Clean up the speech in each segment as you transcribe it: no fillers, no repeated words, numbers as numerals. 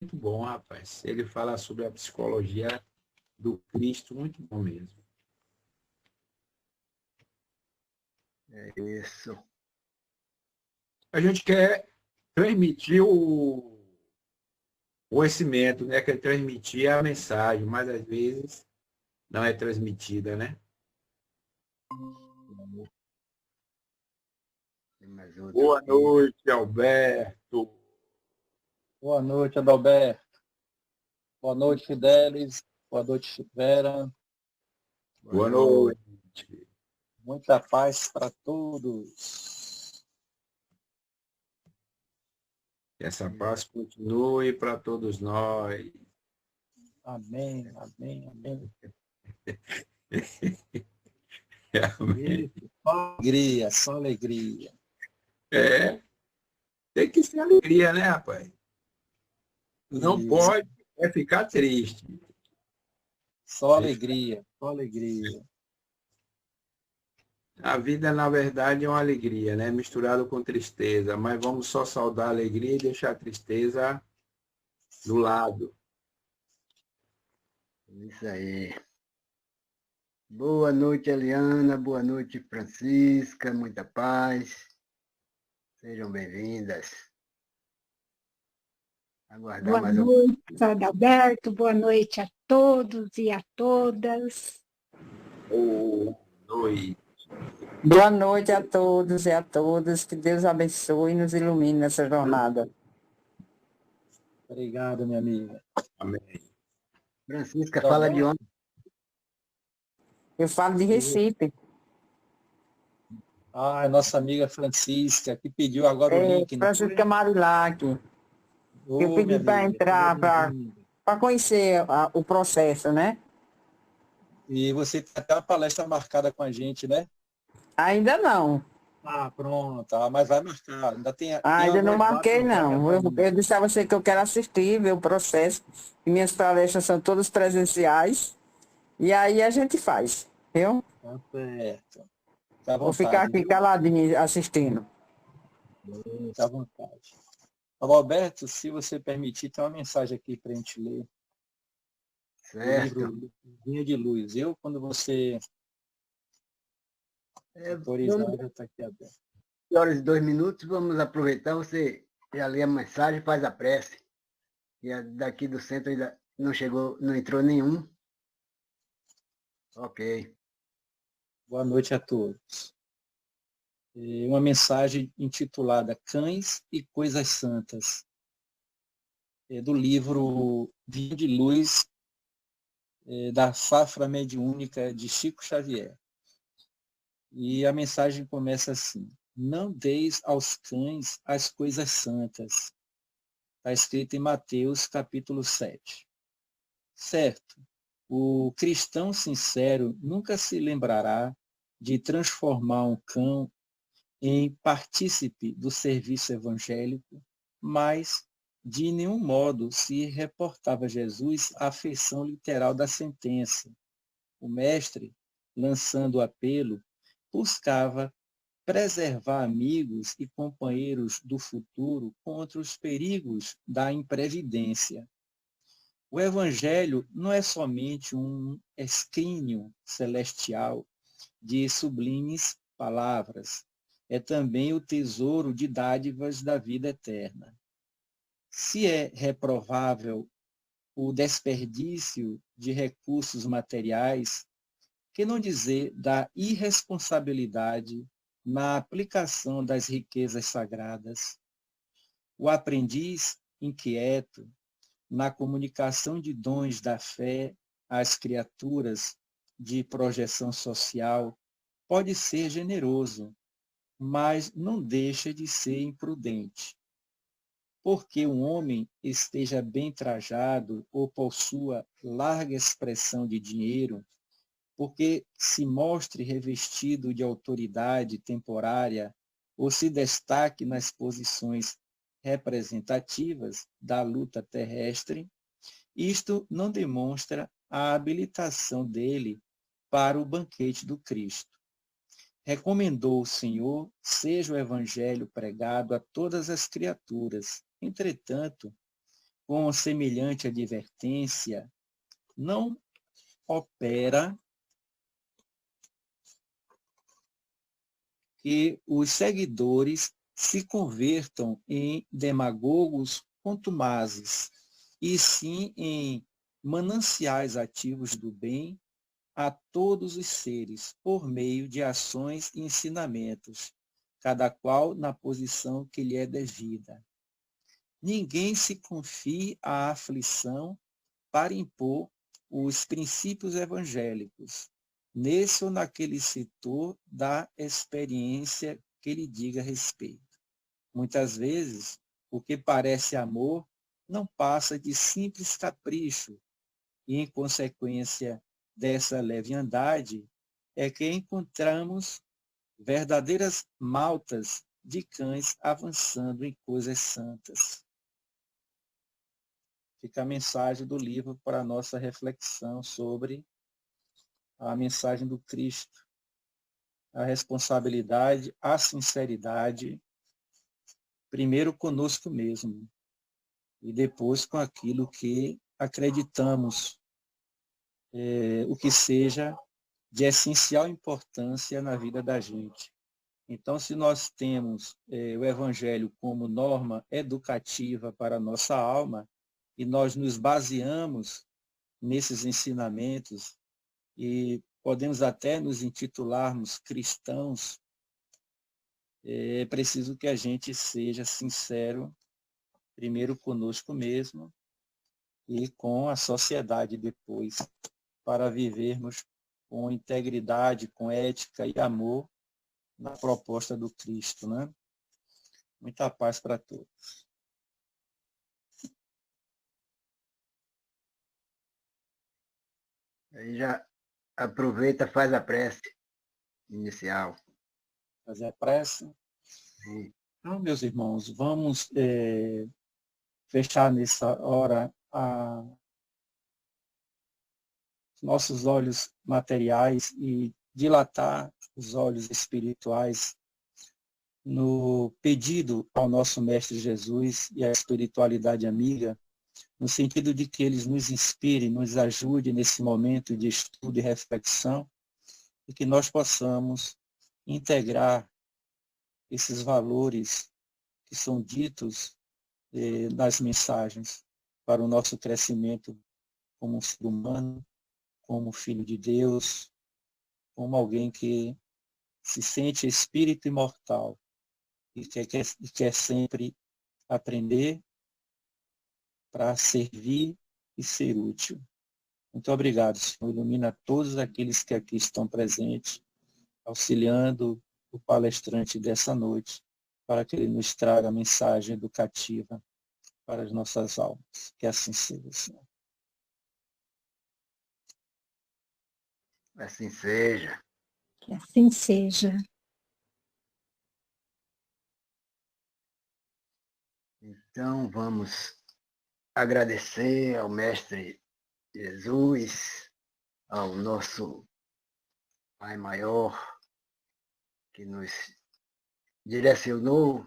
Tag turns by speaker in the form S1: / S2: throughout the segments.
S1: muito bom, rapaz. Ele fala sobre a psicologia do Cristo, muito bom mesmo.
S2: É isso.
S1: A gente quer transmitir o conhecimento, né? Quer transmitir a mensagem, mas às vezes não é transmitida, né?
S2: Tem mais outro
S1: Boa
S2: aqui.
S1: noite, Alberto.
S3: Boa noite, Adalberto. Boa noite, Fidelis. Boa noite, Vera.
S1: Boa noite.
S3: Muita paz para todos.
S1: Que essa paz continue para todos nós.
S3: Amém, amém, amém.
S1: Amém.
S3: Só alegria, só alegria.
S1: É, tem que ser alegria, né, rapaz? Não
S3: Isso.
S1: pode ficar triste.
S3: Só alegria, só alegria.
S1: A vida, na verdade, é uma alegria, né? Misturado com tristeza. Mas vamos só saudar a alegria e deixar a tristeza do lado.
S2: Isso aí. Boa noite, Eliana. Boa noite, Francisca. Muita paz. Sejam bem-vindas. Aguardar
S4: Boa
S2: mais um
S4: noite, Adalberto. Boa noite a todos e a todas.
S1: Boa noite.
S5: Boa noite a todos e a todas. Que Deus abençoe e nos ilumine nessa jornada.
S3: Obrigado, minha amiga.
S1: Amém.
S2: Francisca, fala de onde?
S5: Eu falo de Recife.
S3: Ah, a nossa amiga Francisca, que pediu agora o link.
S5: Francisca Marilac. Eu pedi para entrar, para conhecer o processo, né?
S3: E você tem até uma palestra marcada com a gente, né?
S5: Ainda não.
S3: Ah, pronto. Mas vai marcar.
S5: Ainda não marquei, não. Eu disse a você que eu quero assistir, ver o processo. E minhas palestras são todas presenciais. E aí a gente faz, viu?
S3: Tá certo. Tá à vontade,
S5: vou ficar aqui caladinho assistindo.
S3: Tá à vontade. Alberto, se você permitir, tem uma mensagem aqui para a gente ler.
S2: Certo.
S3: O livro Vinha de Luz. Quando você autorizar, já está aqui aberto.
S2: 2 horas e 2 minutos, vamos aproveitar, você já lê a mensagem, faz a prece. E daqui do centro ainda não chegou, não entrou nenhum. Ok.
S3: Boa noite a todos. Uma mensagem intitulada Cães e Coisas Santas, do livro Vinha de Luz, da Safra Mediúnica de Chico Xavier. E a mensagem começa assim: não deis aos cães as coisas santas. Está escrito em Mateus, capítulo 7. Certo, o cristão sincero nunca se lembrará de transformar um cão em partícipe do serviço evangélico, mas de nenhum modo se reportava a Jesus a afeição literal da sentença. O mestre, lançando o apelo, buscava preservar amigos e companheiros do futuro contra os perigos da imprevidência. O Evangelho não é somente um escrínio celestial de sublimes palavras, é também o tesouro de dádivas da vida eterna. Se é reprovável o desperdício de recursos materiais, que não dizer da irresponsabilidade na aplicação das riquezas sagradas? O aprendiz inquieto na comunicação de dons da fé às criaturas de projeção social pode ser generoso, mas não deixa de ser imprudente. Porque um homem esteja bem trajado ou possua larga expressão de dinheiro, porque se mostre revestido de autoridade temporária ou se destaque nas posições representativas da luta terrestre, isto não demonstra a habilitação dele para o banquete do Cristo. Recomendou o Senhor, seja o evangelho pregado a todas as criaturas. Entretanto, com semelhante advertência, não opera que os seguidores se convertam em demagogos contumazes, e sim em mananciais ativos do bem a todos os seres, por meio de ações e ensinamentos, cada qual na posição que lhe é devida. Ninguém se confie à aflição para impor os princípios evangélicos, nesse ou naquele setor da experiência que lhe diga respeito. Muitas vezes, o que parece amor não passa de simples capricho, e, em consequência dessa leviandade, é que encontramos verdadeiras maltas de cães avançando em coisas santas. Fica a mensagem do livro para a nossa reflexão sobre a mensagem do Cristo, a responsabilidade, a sinceridade, primeiro conosco mesmo, e depois com aquilo que acreditamos, o que seja de essencial importância na vida da gente. Então, se nós temos o Evangelho como norma educativa para a nossa alma, e nós nos baseamos nesses ensinamentos, e podemos até nos intitularmos cristãos, é preciso que a gente seja sincero, primeiro conosco mesmo e com a sociedade depois, para vivermos com integridade, com ética e amor na proposta do Cristo, né? Muita paz para todos.
S2: Aí já aproveita, faz a prece inicial.
S3: Fazer a prece.
S2: Sim.
S3: Então, meus irmãos, vamos fechar nessa hora nossos olhos materiais e dilatar os olhos espirituais no pedido ao nosso Mestre Jesus e à espiritualidade amiga, no sentido de que eles nos inspirem, nos ajudem nesse momento de estudo e reflexão, e que nós possamos integrar esses valores que são ditos nas mensagens para o nosso crescimento como um ser humano, como filho de Deus, como alguém que se sente espírito imortal e quer sempre aprender para servir e ser útil. Muito obrigado, Senhor. Ilumina todos aqueles que aqui estão presentes, auxiliando o palestrante dessa noite, para que ele nos traga a mensagem educativa para as nossas almas. Que assim seja, Senhor.
S2: Assim seja.
S4: Que assim seja.
S2: Então, vamos agradecer ao Mestre Jesus, ao nosso Pai Maior, que nos direcionou,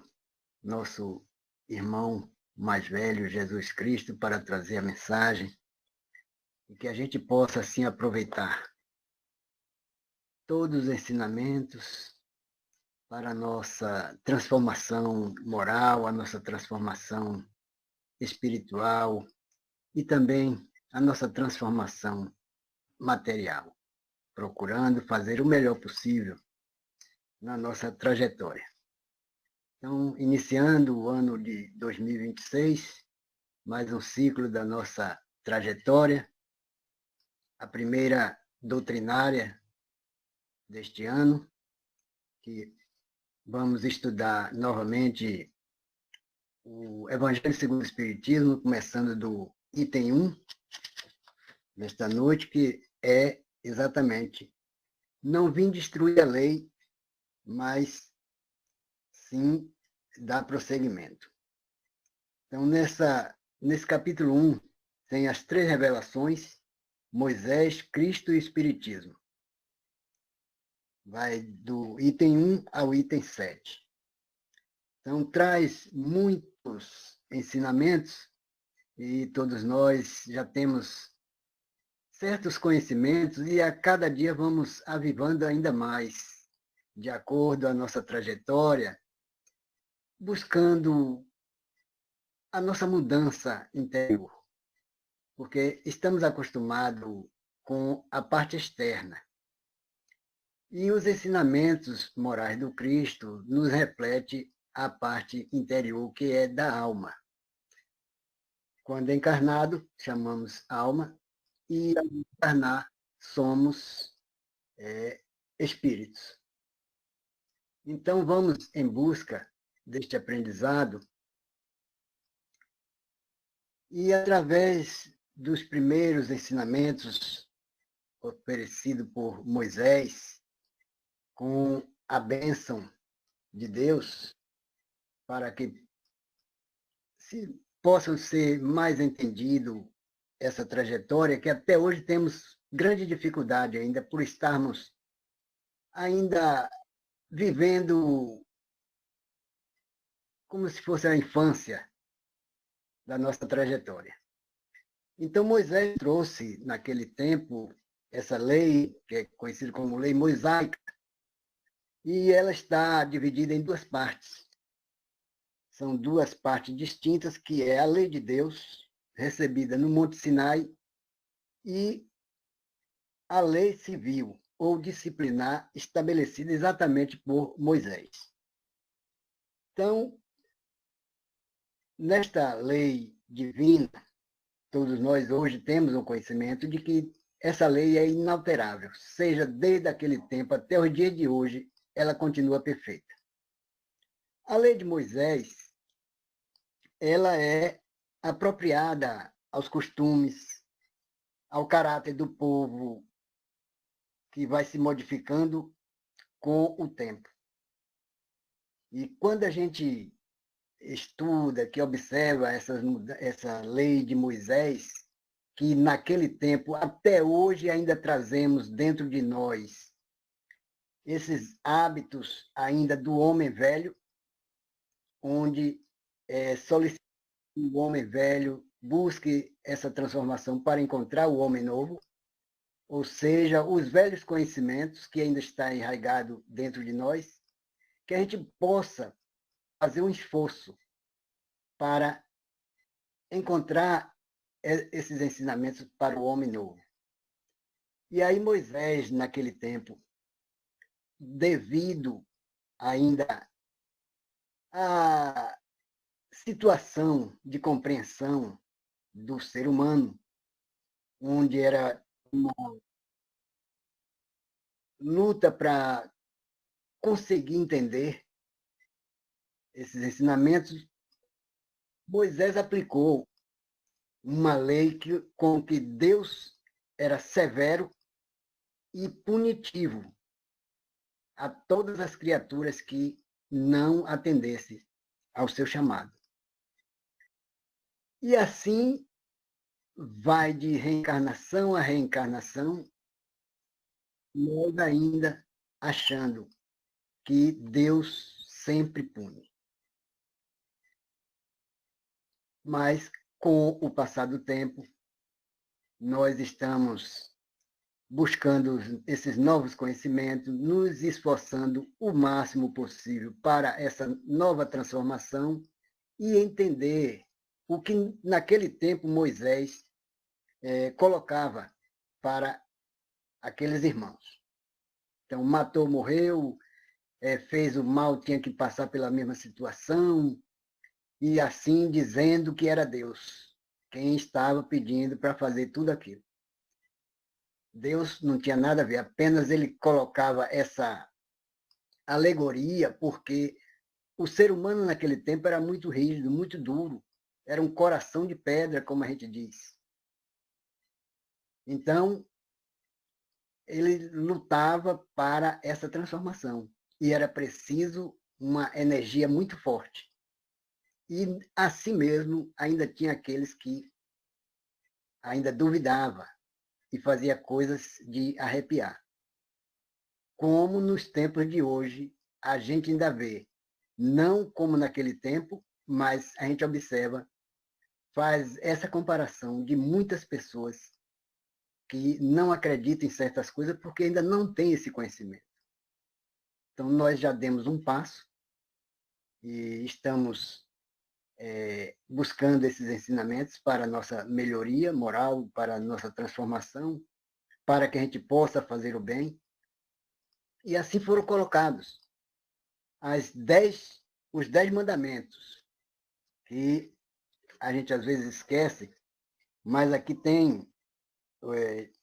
S2: nosso irmão mais velho, Jesus Cristo, para trazer a mensagem, e que a gente possa, assim, aproveitar todos os ensinamentos para a nossa transformação moral, a nossa transformação espiritual e também a nossa transformação material, procurando fazer o melhor possível na nossa trajetória. Então, iniciando o ano de 2026, mais um ciclo da nossa trajetória, a primeira doutrinária deste ano, que vamos estudar novamente o Evangelho segundo o Espiritismo, começando do item 1, nesta noite, que é exatamente: não vim destruir a lei, mas sim dar prosseguimento. Então, nesse capítulo 1, tem as 3 revelações: Moisés, Cristo e Espiritismo. Vai do item 1 ao item 7. Então, traz muitos ensinamentos e todos nós já temos certos conhecimentos e a cada dia vamos avivando ainda mais, de acordo com a nossa trajetória, buscando a nossa mudança interior, porque estamos acostumados com a parte externa. E os ensinamentos morais do Cristo nos reflete a parte interior, que é da alma. Quando encarnado, chamamos alma, e ao encarnar, somos espíritos. Então, vamos em busca deste aprendizado e, através dos primeiros ensinamentos oferecidos por Moisés, com a bênção de Deus, para que possam ser mais entendido essa trajetória, que até hoje temos grande dificuldade ainda por estarmos ainda vivendo como se fosse a infância da nossa trajetória. Então, Moisés trouxe, naquele tempo, essa lei, que é conhecida como lei mosaica, e ela está dividida em duas partes. São duas partes distintas, que é a lei de Deus, recebida no Monte Sinai, e a lei civil, ou disciplinar, estabelecida exatamente por Moisés. Então, nesta lei divina, todos nós hoje temos o conhecimento de que essa lei é inalterável, seja desde aquele tempo até o dia de hoje, ela continua perfeita. A lei de Moisés, ela é apropriada aos costumes, ao caráter do povo, que vai se modificando com o tempo. E quando a gente estuda, que observa essa lei de Moisés, que naquele tempo, até hoje, ainda trazemos dentro de nós esses hábitos ainda do homem velho, onde solicita que o homem velho busque essa transformação para encontrar o homem novo, ou seja, os velhos conhecimentos que ainda está enraizado dentro de nós, que a gente possa fazer um esforço para encontrar esses ensinamentos para o homem novo. E aí Moisés, naquele tempo, devido ainda à situação de compreensão do ser humano, onde era uma luta para conseguir entender esses ensinamentos, Moisés aplicou uma lei com que Deus era severo e punitivo a todas as criaturas que não atendessem ao seu chamado. E assim vai de reencarnação a reencarnação, nós ainda achando que Deus sempre pune. Mas, com o passar do tempo, nós estamos buscando esses novos conhecimentos, nos esforçando o máximo possível para essa nova transformação e entender o que naquele tempo Moisés colocava para aqueles irmãos. Então, matou, morreu, fez o mal, tinha que passar pela mesma situação, e assim dizendo que era Deus quem estava pedindo para fazer tudo aquilo. Deus não tinha nada a ver, apenas ele colocava essa alegoria, porque o ser humano naquele tempo era muito rígido, muito duro, era um coração de pedra, como a gente diz. Então, ele lutava para essa transformação, e era preciso uma energia muito forte. E, assim mesmo, ainda tinha aqueles que ainda duvidavam e fazia coisas de arrepiar. Como nos tempos de hoje, a gente ainda vê, não como naquele tempo, mas a gente observa faz essa comparação de muitas pessoas que não acreditam em certas coisas porque ainda não têm esse conhecimento. Então, nós já demos um passo e estamos buscando esses ensinamentos para a nossa melhoria moral, para a nossa transformação, para que a gente possa fazer o bem. E assim foram colocados os 10 mandamentos, que a gente às vezes esquece, mas aqui tem,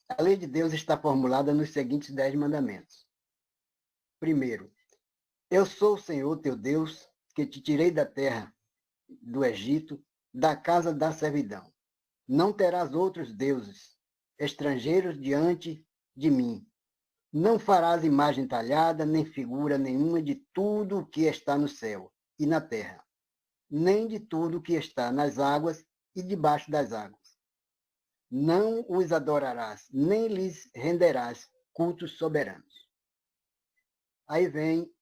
S2: a lei de Deus está formulada nos seguintes 10 mandamentos. Primeiro, eu sou o Senhor teu Deus, que te tirei da terra do Egito, da casa da servidão. Não terás outros deuses estrangeiros diante de mim. Não farás imagem talhada, nem figura nenhuma de tudo o que está no céu e na terra, nem de tudo o que está nas águas e debaixo das águas. Não os adorarás, nem lhes renderás cultos soberanos. Aí vem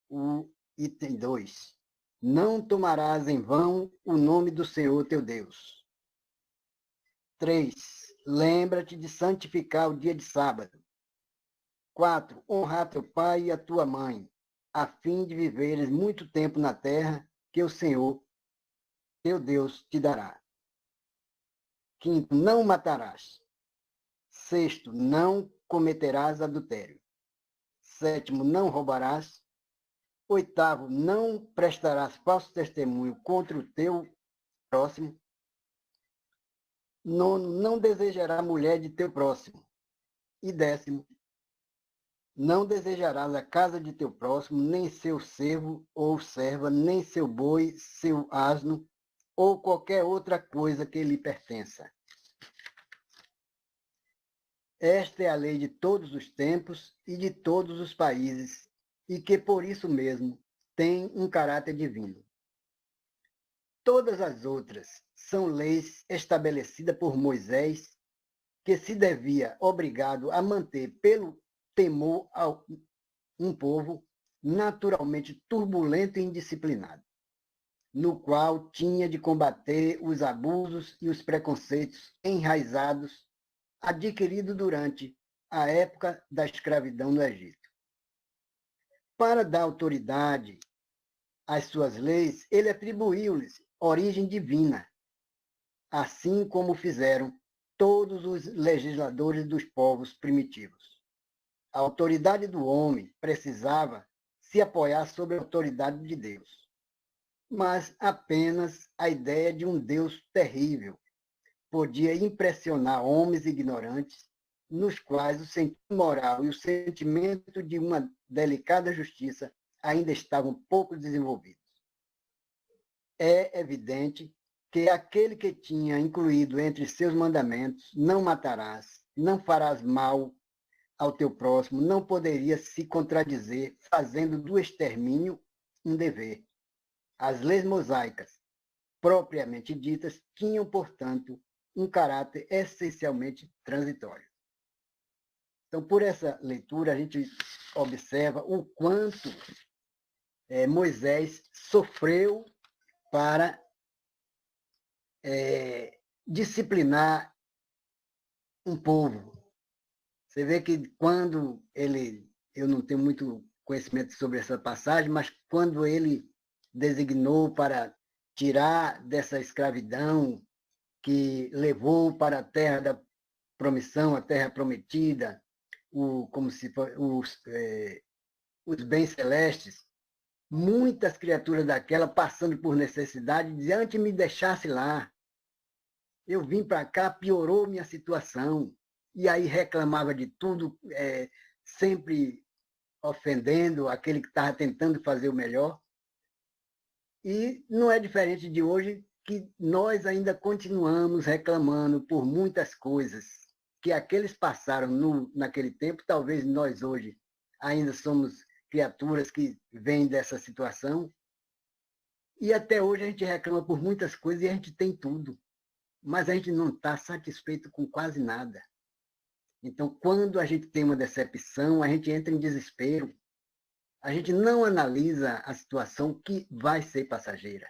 S2: o item 2. Não tomarás em vão o nome do Senhor teu Deus. 3. Lembra-te de santificar o dia de sábado. 4. Honrar teu pai e a tua mãe, a fim de viveres muito tempo na terra que o Senhor teu Deus te dará. 5. Não matarás. 6. Não cometerás adultério. 7. Não roubarás. 8. Não prestarás falso testemunho contra o teu próximo. 9. Não desejarás a mulher de teu próximo. E 10. Não desejarás a casa de teu próximo, nem seu servo ou serva, nem seu boi, seu asno, ou qualquer outra coisa que lhe pertença. Esta é a lei de todos os tempos e de todos os países, e que por isso mesmo tem um caráter divino. Todas as outras são leis estabelecidas por Moisés, que se devia obrigado a manter pelo temor a um povo naturalmente turbulento e indisciplinado, no qual tinha de combater os abusos e os preconceitos enraizados adquiridos durante a época da escravidão no Egito. Para dar autoridade às suas leis, ele atribuiu-lhes origem divina, assim como fizeram todos os legisladores dos povos primitivos. A autoridade do homem precisava se apoiar sobre a autoridade de Deus, mas apenas a ideia de um Deus terrível podia impressionar homens ignorantes, nos quais o sentido moral e o sentimento de uma delicada justiça ainda estavam pouco desenvolvidos. É evidente que aquele que tinha incluído entre seus mandamentos, não matarás, não farás mal ao teu próximo, não poderia se contradizer, fazendo do extermínio um dever. As leis mosaicas, propriamente ditas, tinham, portanto, um caráter essencialmente transitório. Então, por essa leitura, a gente observa o quanto Moisés sofreu para disciplinar um povo. Você vê que quando eu não tenho muito conhecimento sobre essa passagem, mas quando ele designou para tirar dessa escravidão que levou para a terra da promissão, a terra prometida, os bens celestes, muitas criaturas daquela passando por necessidade, diziam, antes me deixasse lá, eu vim para cá, piorou minha situação, e aí reclamava de tudo, sempre ofendendo aquele que estava tentando fazer o melhor. E não é diferente de hoje, que nós ainda continuamos reclamando por muitas coisas que aqueles passaram naquele tempo. Talvez nós hoje ainda somos criaturas que vêm dessa situação, e até hoje a gente reclama por muitas coisas e a gente tem tudo, mas a gente não está satisfeito com quase nada. Então, quando a gente tem uma decepção, a gente entra em desespero, a gente não analisa a situação que vai ser passageira.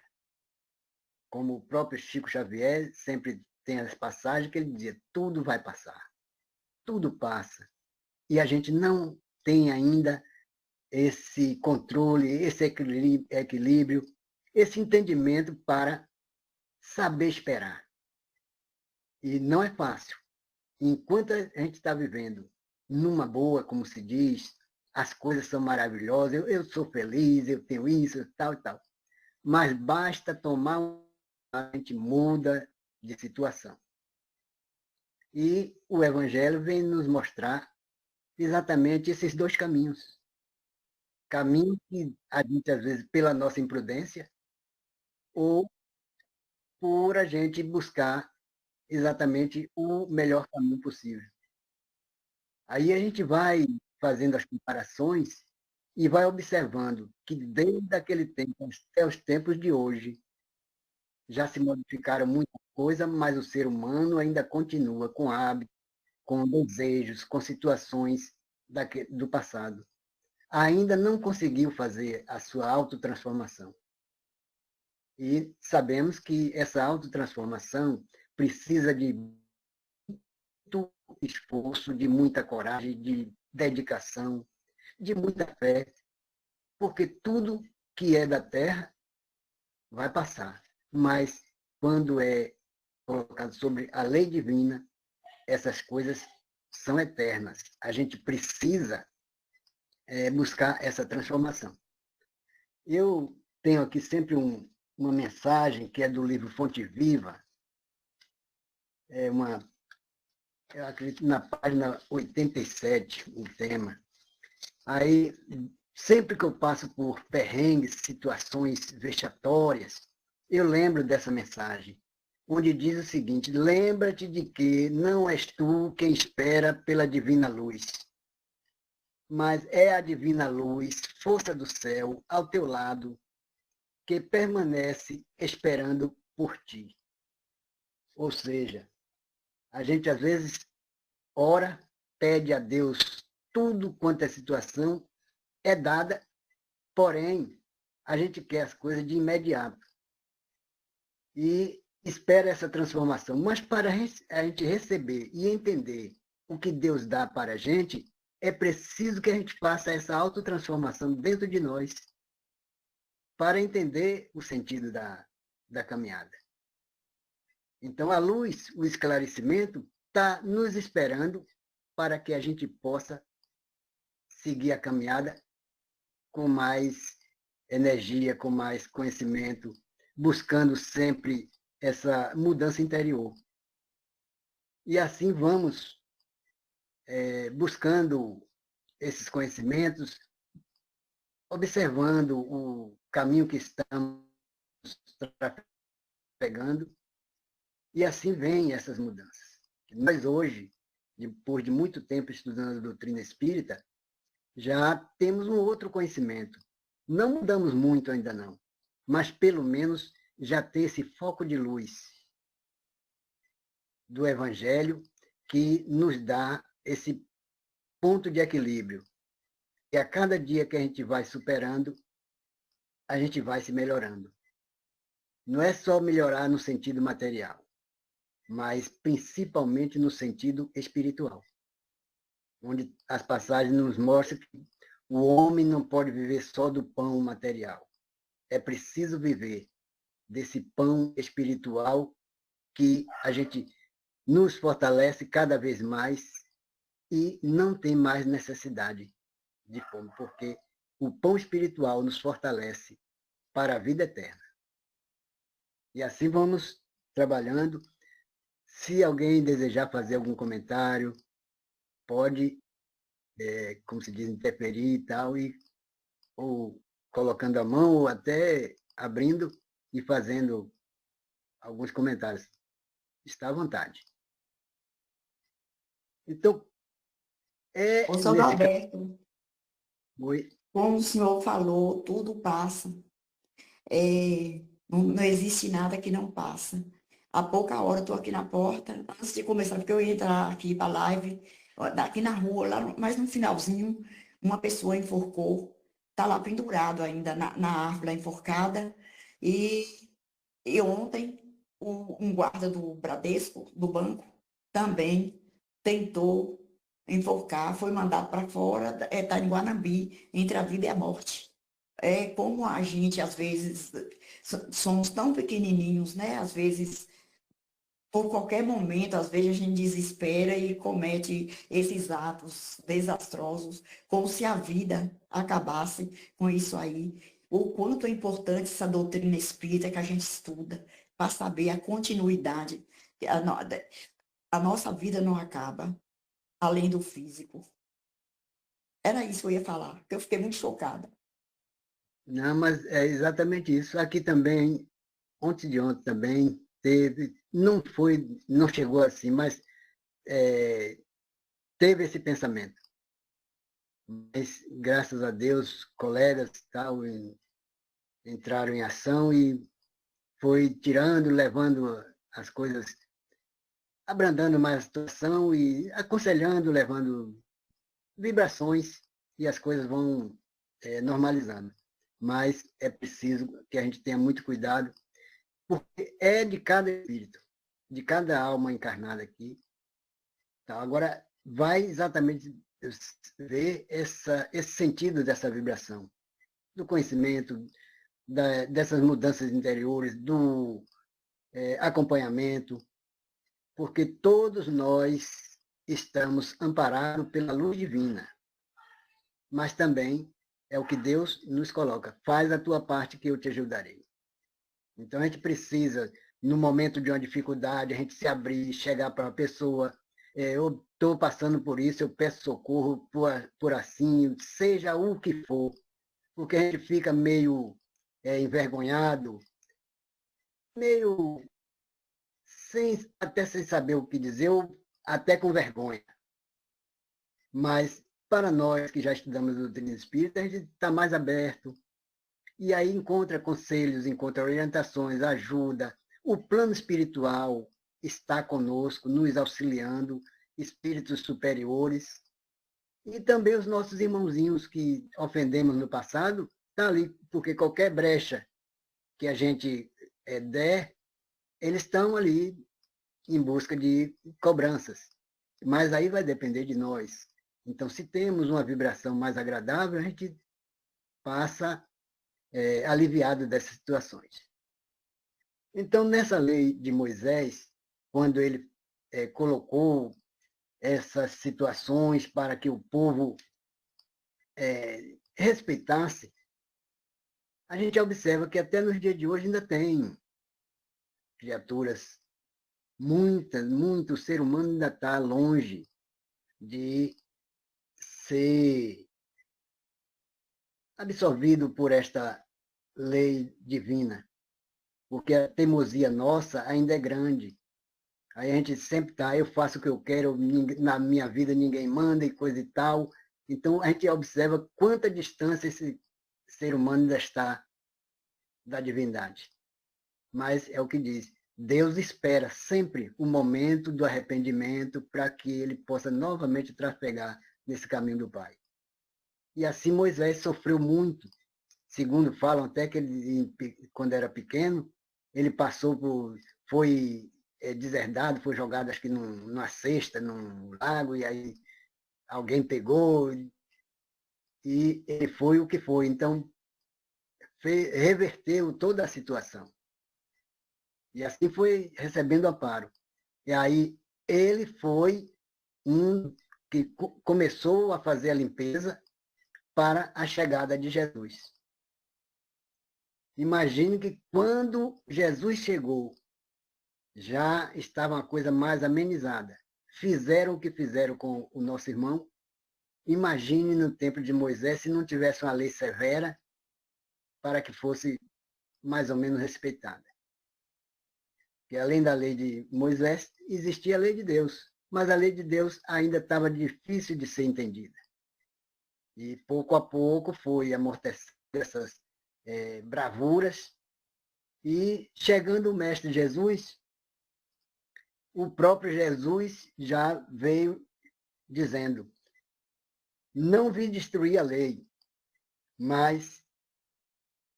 S2: como o próprio Chico Xavier sempre tem as passagens que ele dizia, tudo vai passar, tudo passa. E a gente não tem ainda esse controle, esse equilíbrio, esse entendimento para saber esperar. E não é fácil. Enquanto a gente está vivendo numa boa, como se diz, as coisas são maravilhosas, eu sou feliz, eu tenho isso, tal e tal. Mas basta tomar a gente muda de situação. E o Evangelho vem nos mostrar exatamente esses dois caminhos. Caminho que a gente, às vezes, pela nossa imprudência, ou por a gente buscar exatamente o melhor caminho possível. Aí a gente vai fazendo as comparações e vai observando que desde aquele tempo até os tempos de hoje já se modificaram muita coisa, mas o ser humano ainda continua com hábitos, com desejos, com situações do passado. Ainda não conseguiu fazer a sua autotransformação. E sabemos que essa autotransformação precisa de muito esforço, de muita coragem, de dedicação, de muita fé, porque tudo que é da terra vai passar. Mas quando é colocado sobre a lei divina, essas coisas são eternas. A gente precisa buscar essa transformação. Eu tenho aqui sempre uma mensagem que é do livro Fonte Viva, eu acredito na página 87, o tema. Aí, sempre que eu passo por perrengues, situações vexatórias, eu lembro dessa mensagem, onde diz o seguinte, lembra-te de que não és tu quem espera pela divina luz, mas é a divina luz, força do céu, ao teu lado, que permanece esperando por ti. Ou seja, a gente às vezes ora, pede a Deus tudo quanto é situação, é dada, porém, a gente quer as coisas de imediato. E espera essa transformação. Mas para a gente receber e entender o que Deus dá para a gente, é preciso que a gente faça essa autotransformação dentro de nós para entender o sentido da caminhada. Então, a luz, o esclarecimento, está nos esperando para que a gente possa seguir a caminhada com mais energia, com mais conhecimento, buscando sempre essa mudança interior. E assim vamos buscando esses conhecimentos, observando o caminho que estamos pegando, e assim vêm essas mudanças. Nós hoje, depois de muito tempo estudando a doutrina espírita, já temos um outro conhecimento. Não mudamos muito ainda não, mas pelo menos já tem esse foco de luz do Evangelho que nos dá esse ponto de equilíbrio. E a cada dia que a gente vai superando, a gente vai se melhorando. Não é só melhorar no sentido material, mas principalmente no sentido espiritual, onde as passagens nos mostram que o homem não pode viver só do pão material. É preciso viver desse pão espiritual que a gente nos fortalece cada vez mais e não tem mais necessidade de fome, porque o pão espiritual nos fortalece para a vida eterna. E assim vamos trabalhando. Se alguém desejar fazer algum comentário, pode, como se diz, interferir e tal, ou colocando a mão, ou até abrindo e fazendo alguns comentários. Está à vontade. Então,
S6: Ô, São Alberto,
S2: Oi.
S6: como o senhor falou, tudo passa. Não existe nada que não passa. Há pouca hora eu estou aqui na porta, antes de começar, porque eu ia entrar aqui para a live, aqui na rua, mas no finalzinho, uma pessoa enforcou, está lá pendurado ainda na árvore, lá enforcada, e E ontem, um guarda do Bradesco, do banco, também tentou enforcar, foi mandado para fora, está em Guanambi, entre a vida e a morte. É como a gente, às vezes, somos tão pequenininhos, né? Às vezes, por qualquer momento, às vezes a gente desespera e comete esses atos desastrosos, como se a vida acabasse com isso aí. O quanto é importante essa doutrina espírita que a gente estuda, para saber a continuidade. A nossa vida não acaba, além do físico. Era isso que eu ia falar, porque eu fiquei muito chocada.
S2: Não, mas é exatamente isso. Aqui também, ontem de ontem também, teve, não chegou assim, mas teve esse pensamento. Mas, graças a Deus, colegas tal, entraram em ação e foi tirando, levando as coisas, abrandando mais a situação e aconselhando, levando vibrações e as coisas vão normalizando. Mas é preciso que a gente tenha muito cuidado, porque é de cada espírito, de cada alma encarnada aqui. Tá? Agora, vai exatamente ver esse sentido dessa vibração, do conhecimento, dessas mudanças interiores, do acompanhamento, porque todos nós estamos amparados pela luz divina, mas também é o que Deus nos coloca. Faz a tua parte que eu te ajudarei. Então a gente precisa, no momento de uma dificuldade, a gente se abrir, chegar para uma pessoa, eu estou passando por isso, eu peço socorro por assim, seja o que for, porque a gente fica meio envergonhado, meio até sem saber o que dizer, ou até com vergonha. Mas para nós que já estudamos a doutrina espírita, a gente está mais aberto, e aí encontra conselhos, encontra orientações, ajuda. O plano espiritual está conosco, nos auxiliando, espíritos superiores, e também os nossos irmãozinhos que ofendemos no passado, estão ali, porque qualquer brecha que a gente der, eles estão ali em busca de cobranças. Mas aí vai depender de nós. Então, se temos uma vibração mais agradável, a gente passa aliviado dessas situações. Então, nessa lei de Moisés, quando ele colocou essas situações para que o povo respeitasse, a gente observa que até nos dias de hoje ainda tem criaturas, muito, o ser humano ainda está longe de ser absorvido por esta lei divina, porque a teimosia nossa ainda é grande. Aí a gente sempre está, eu faço o que eu quero, na minha vida ninguém manda e coisa e tal. Então a gente observa quanta distância esse ser humano ainda está da divindade. Mas é o que diz, Deus espera sempre o momento do arrependimento para que ele possa novamente trafegar nesse caminho do Pai. E assim Moisés sofreu muito. Segundo falam até que ele, quando era pequeno, ele foi deserdado, foi jogado acho que numa cesta, num lago, e aí alguém pegou, e ele foi o que foi. Então, reverteu toda a situação. E assim foi recebendo amparo. E aí ele foi um que começou a fazer a limpeza para a chegada de Jesus. Imagine que quando Jesus chegou, já estava uma coisa mais amenizada. Fizeram o que fizeram com o nosso irmão. Imagine no tempo de Moisés, se não tivesse uma lei severa para que fosse mais ou menos respeitada. Que além da lei de Moisés, existia a lei de Deus, mas a lei de Deus ainda estava difícil de ser entendida. E pouco a pouco foi amortecendo essas bravuras, e chegando o Mestre Jesus, o próprio Jesus já veio dizendo, não vim destruir a lei, mas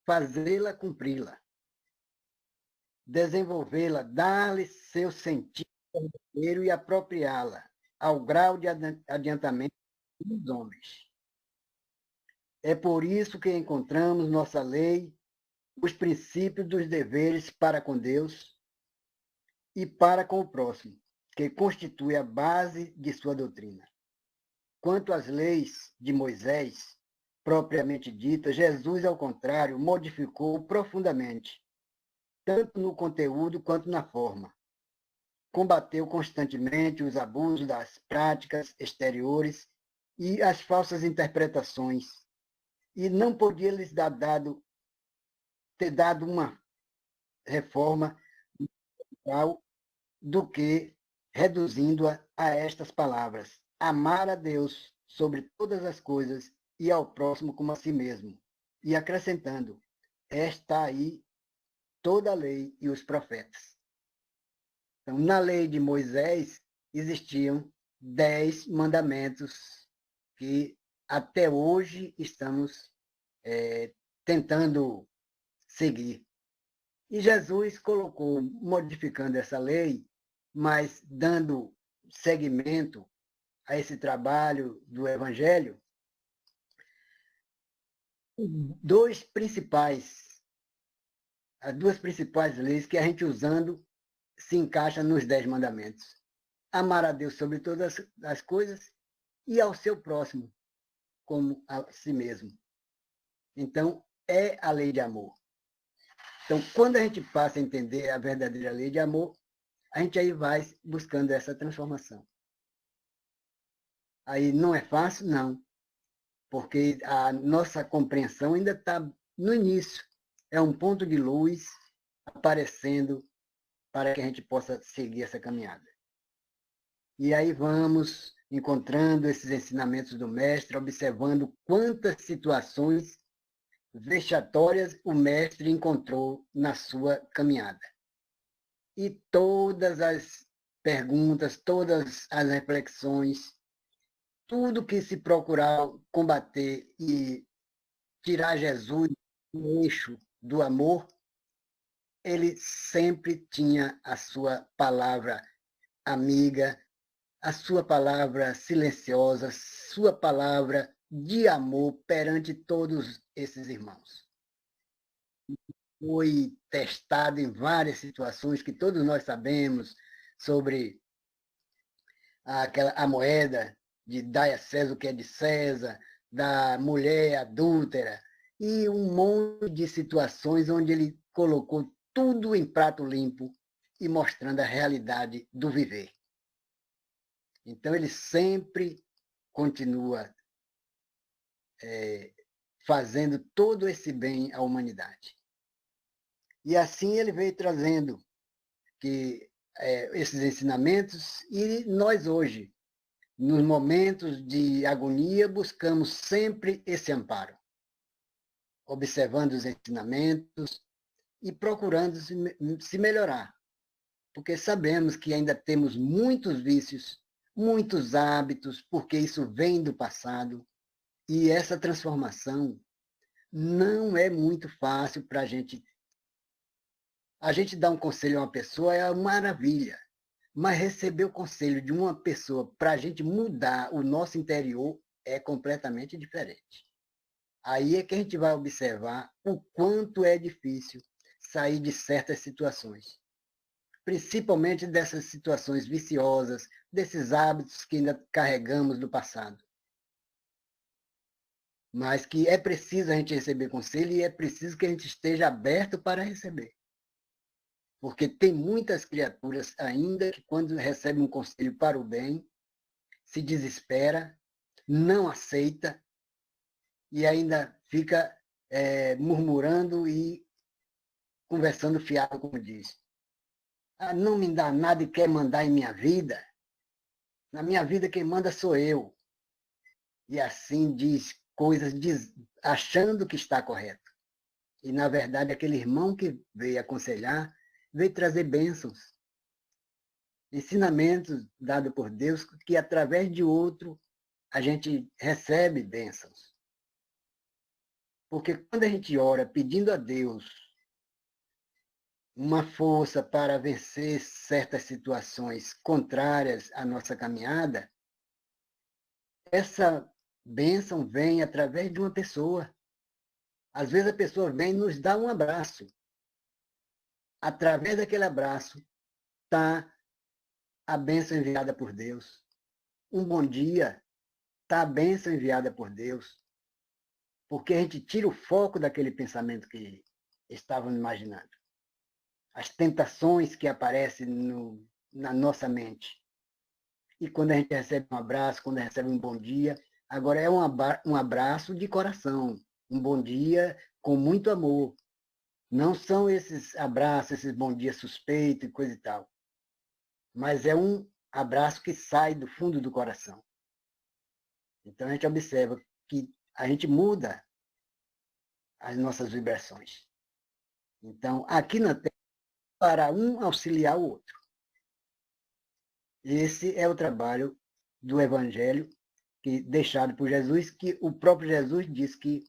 S2: fazê-la cumpri-la. desenvolvê-la, dar-lhe seu sentido verdadeiro e apropriá-la ao grau de adiantamento dos homens. É por isso que encontramos nossa lei, os princípios dos deveres para com Deus e para com o próximo, que constitui a base de sua doutrina. Quanto às leis de Moisés, propriamente ditas, Jesus, ao contrário, modificou profundamente, tanto no conteúdo quanto na forma. Combateu constantemente os abusos das práticas exteriores e as falsas interpretações, e não podia lhes ter dado uma reforma tal do que reduzindo-a a estas palavras: amar a Deus sobre todas as coisas e ao próximo como a si mesmo. E acrescentando: está aí toda a lei e os profetas. Então, na lei de Moisés existiam 10 mandamentos que até hoje estamos tentando seguir. E Jesus colocou, modificando essa lei, mas dando seguimento a esse trabalho do Evangelho, as duas principais leis que a gente usando se encaixa nos 10 mandamentos. Amar a Deus sobre todas as coisas e ao seu próximo como a si mesmo. Então, é a lei de amor. Então, quando a gente passa a entender a verdadeira lei de amor, a gente aí vai buscando essa transformação. Aí não é fácil? Não. Porque a nossa compreensão ainda está no início. É um ponto de luz aparecendo para que a gente possa seguir essa caminhada. E aí vamos encontrando esses ensinamentos do mestre, observando quantas situações vexatórias o mestre encontrou na sua caminhada. E todas as perguntas, todas as reflexões, tudo que se procurar combater e tirar Jesus do eixo do amor, ele sempre tinha a sua palavra amiga, a sua palavra silenciosa, sua palavra de amor perante todos esses irmãos. Foi testado em várias situações que todos nós sabemos sobre a moeda de dar a César o que é de César, da mulher adúltera, e um monte de situações onde ele colocou tudo em prato limpo e mostrando a realidade do viver. Então, ele sempre continua fazendo todo esse bem à humanidade. E assim ele veio trazendo esses ensinamentos, e nós hoje, nos momentos de agonia, buscamos sempre esse amparo, observando os ensinamentos e procurando se melhorar, porque sabemos que ainda temos muitos vícios, muitos hábitos, porque isso vem do passado, e essa transformação não é muito fácil para a gente. A gente dar um conselho a uma pessoa é uma maravilha, mas receber o conselho de uma pessoa para a gente mudar o nosso interior é completamente diferente. Aí é que a gente vai observar o quanto é difícil sair de certas situações, principalmente dessas situações viciosas, desses hábitos que ainda carregamos do passado. Mas que é preciso a gente receber conselho e é preciso que a gente esteja aberto para receber. Porque tem muitas criaturas ainda que, quando recebem um conselho para o bem, se desespera, não aceita e ainda fica murmurando e conversando fiado, como diz. Ah, não me dá nada e quer mandar em minha vida. Na minha vida quem manda sou eu. E assim diz coisas achando que está correto. E, na verdade, aquele irmão que veio aconselhar veio trazer bênçãos, ensinamentos dados por Deus, que através de outro a gente recebe bênçãos. Porque quando a gente ora pedindo a Deus uma força para vencer certas situações contrárias à nossa caminhada, essa bênção vem através de uma pessoa. Às vezes a pessoa vem e nos dá um abraço. Através daquele abraço está a bênção enviada por Deus. Um bom dia está a bênção enviada por Deus. Porque a gente tira o foco daquele pensamento que estavam imaginando. As tentações que aparecem na nossa mente. E quando a gente recebe um abraço, quando recebe um bom dia, agora é um abraço de coração, um bom dia com muito amor. Não são esses abraços, esses bom dia suspeito e coisa e tal. Mas é um abraço que sai do fundo do coração. Então a gente observa que a gente muda as nossas vibrações. Então, aqui na Terra, para um auxiliar o outro. Esse é o trabalho do Evangelho deixado por Jesus, que o próprio Jesus diz que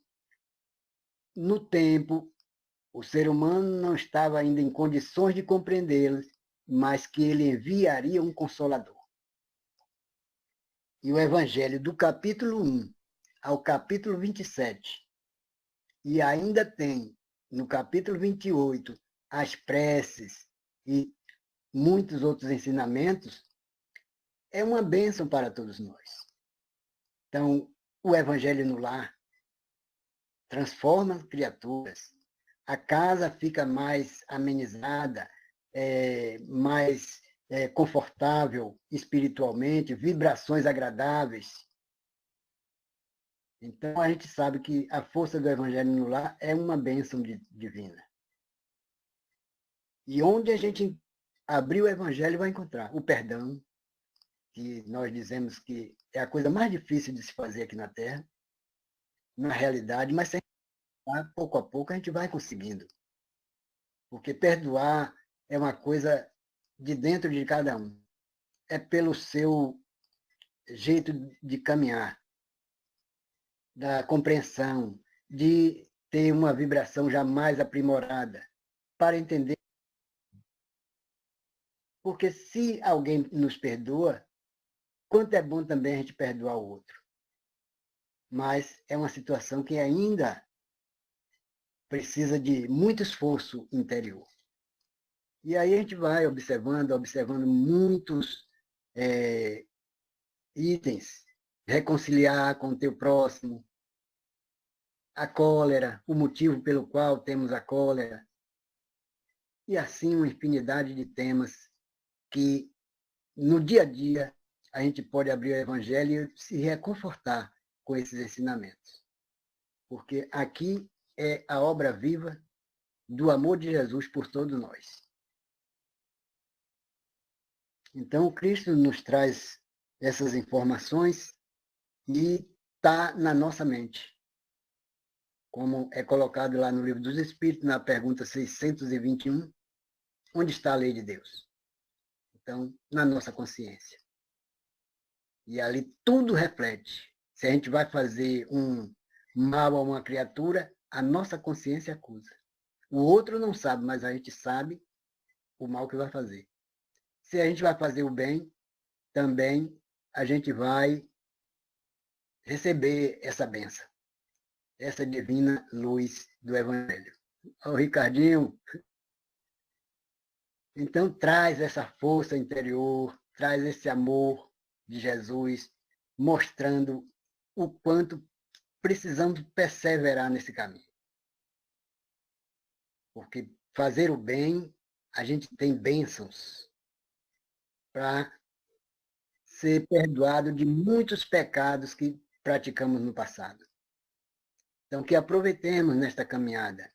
S2: no tempo o ser humano não estava ainda em condições de compreendê-lo, mas que ele enviaria um Consolador. E o Evangelho do capítulo 1 ao capítulo 27, e ainda tem no capítulo 28 as preces e muitos outros ensinamentos, é uma bênção para todos nós. Então, o Evangelho no lar transforma criaturas, a casa fica mais amenizada, mais confortável espiritualmente, vibrações agradáveis. Então, a gente sabe que a força do Evangelho no lar é uma bênção divina. E onde a gente abrir o Evangelho vai encontrar o perdão, que nós dizemos que é a coisa mais difícil de se fazer aqui na Terra, na realidade, mas pouco a pouco a gente vai conseguindo. Porque perdoar é uma coisa de dentro de cada um. É pelo seu jeito de caminhar, da compreensão, de ter uma vibração jamais aprimorada, para entender. Porque se alguém nos perdoa, quanto é bom também a gente perdoar o outro. Mas é uma situação que ainda precisa de muito esforço interior. E aí a gente vai observando muitos itens. Reconciliar com o teu próximo, a cólera, o motivo pelo qual temos a cólera, e assim uma infinidade de temas que no dia a dia a gente pode abrir o Evangelho e se reconfortar com esses ensinamentos. Porque aqui é a obra viva do amor de Jesus por todos nós. Então, o Cristo nos traz essas informações e está na nossa mente. Como é colocado lá no Livro dos Espíritos, na pergunta 621, onde está a lei de Deus? Então, na nossa consciência. E ali tudo reflete. Se a gente vai fazer um mal a uma criatura, a nossa consciência acusa. O outro não sabe, mas a gente sabe o mal que vai fazer. Se a gente vai fazer o bem, também a gente vai receber essa bênção, essa divina luz do Evangelho. Ô, Ricardinho, então traz essa força interior, traz esse amor de Jesus, mostrando o quanto precisamos perseverar nesse caminho. Porque fazer o bem, a gente tem bênçãos para ser perdoado de muitos pecados que praticamos no passado. Então, que aproveitemos nesta caminhada.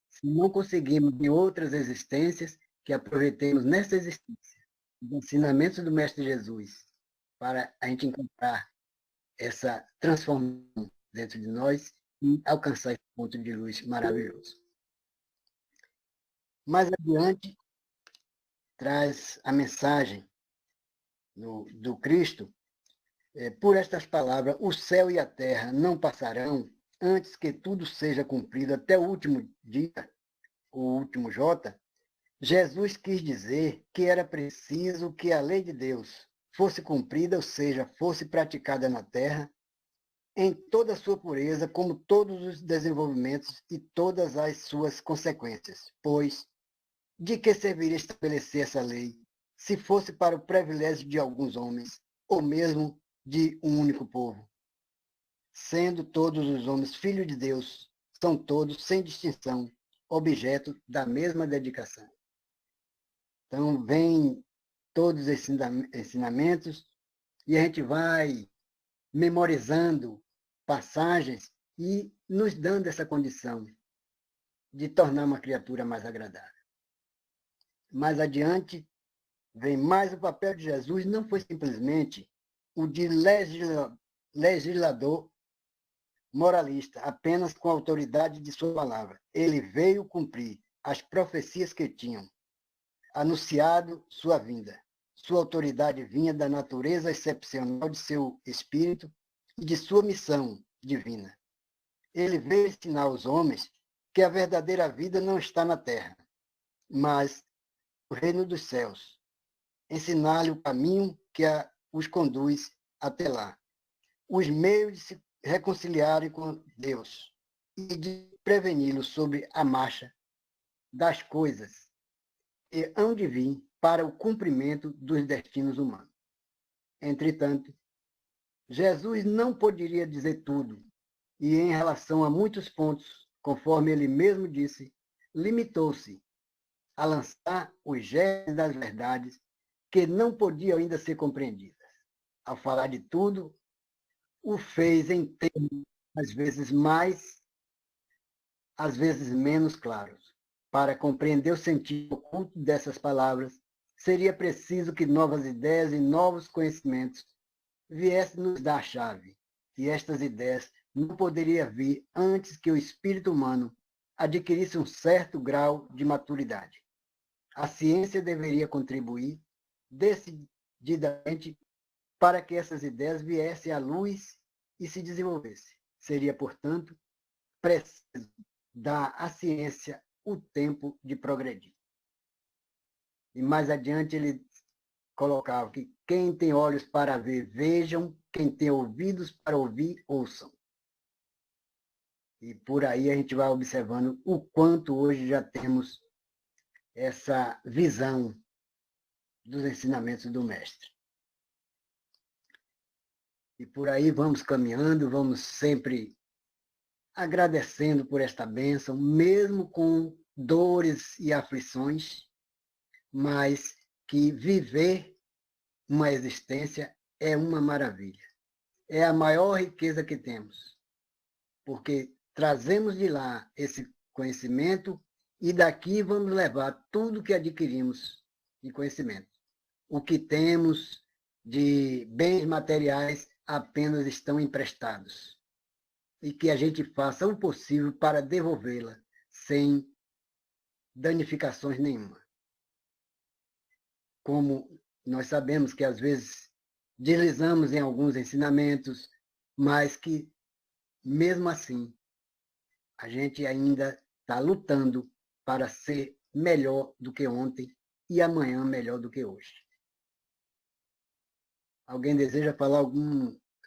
S2: Se não conseguimos em outras existências, que aproveitemos nesta existência os ensinamentos do Mestre Jesus para a gente encontrar essa transformação dentro de nós e alcançar esse ponto de luz maravilhoso. Mais adiante, traz a mensagem do Cristo, por estas palavras: o céu e a terra não passarão antes que tudo seja cumprido até o último dia, o último J, Jesus quis dizer que era preciso que a lei de Deus fosse cumprida, ou seja, fosse praticada na terra, em toda a sua pureza, como todos os desenvolvimentos e todas as suas consequências. Pois, de que serviria estabelecer essa lei, se fosse para o privilégio de alguns homens, ou mesmo de um único povo? Sendo todos os homens filhos de Deus, são todos, sem distinção, objeto da mesma dedicação. Então, vem todos esses ensinamentos e a gente vai memorizando passagens e nos dando essa condição de tornar uma criatura mais agradável. Mais adiante, vem mais o papel de Jesus, não foi simplesmente o de legislador moralista, apenas com a autoridade de sua palavra. Ele veio cumprir as profecias que tinham anunciado sua vinda. Sua autoridade vinha da natureza excepcional de seu espírito e de sua missão divina. Ele veio ensinar aos homens que a verdadeira vida não está na terra, mas no reino dos céus. Ensinar-lhe o caminho que os conduz até lá. Os meios de se reconciliarem com Deus e de preveni-los sobre a marcha das coisas que hão de vir para o cumprimento dos destinos humanos. Entretanto, Jesus não poderia dizer tudo, e em relação a muitos pontos, conforme ele mesmo disse, limitou-se a lançar os germes das verdades que não podiam ainda ser compreendidas. Ao falar de tudo, o fez em termos, às vezes mais, às vezes menos claros. Para compreender o sentido oculto dessas palavras, seria preciso que novas ideias e novos conhecimentos viessem nos dar a chave. E estas ideias não poderiam vir antes que o espírito humano adquirisse um certo grau de maturidade. A ciência deveria contribuir decididamente para que essas ideias viessem à luz e se desenvolvessem. Seria, portanto, preciso dar à ciência o tempo de progredir. E mais adiante ele colocava que quem tem olhos para ver, vejam, quem tem ouvidos para ouvir, ouçam. E por aí a gente vai observando o quanto hoje já temos essa visão dos ensinamentos do Mestre. E por aí vamos caminhando, vamos sempre agradecendo por esta bênção, mesmo com dores e aflições, mas que viver uma existência é uma maravilha. É a maior riqueza que temos, porque trazemos de lá esse conhecimento e daqui vamos levar tudo que adquirimos de conhecimento. O que temos de bens materiais apenas estão emprestados. E que a gente faça o possível para devolvê-la sem danificações nenhuma. Como nós sabemos que às vezes deslizamos em alguns ensinamentos, mas que, mesmo assim, a gente ainda está lutando para ser melhor do que ontem e amanhã melhor do que hoje. Alguém deseja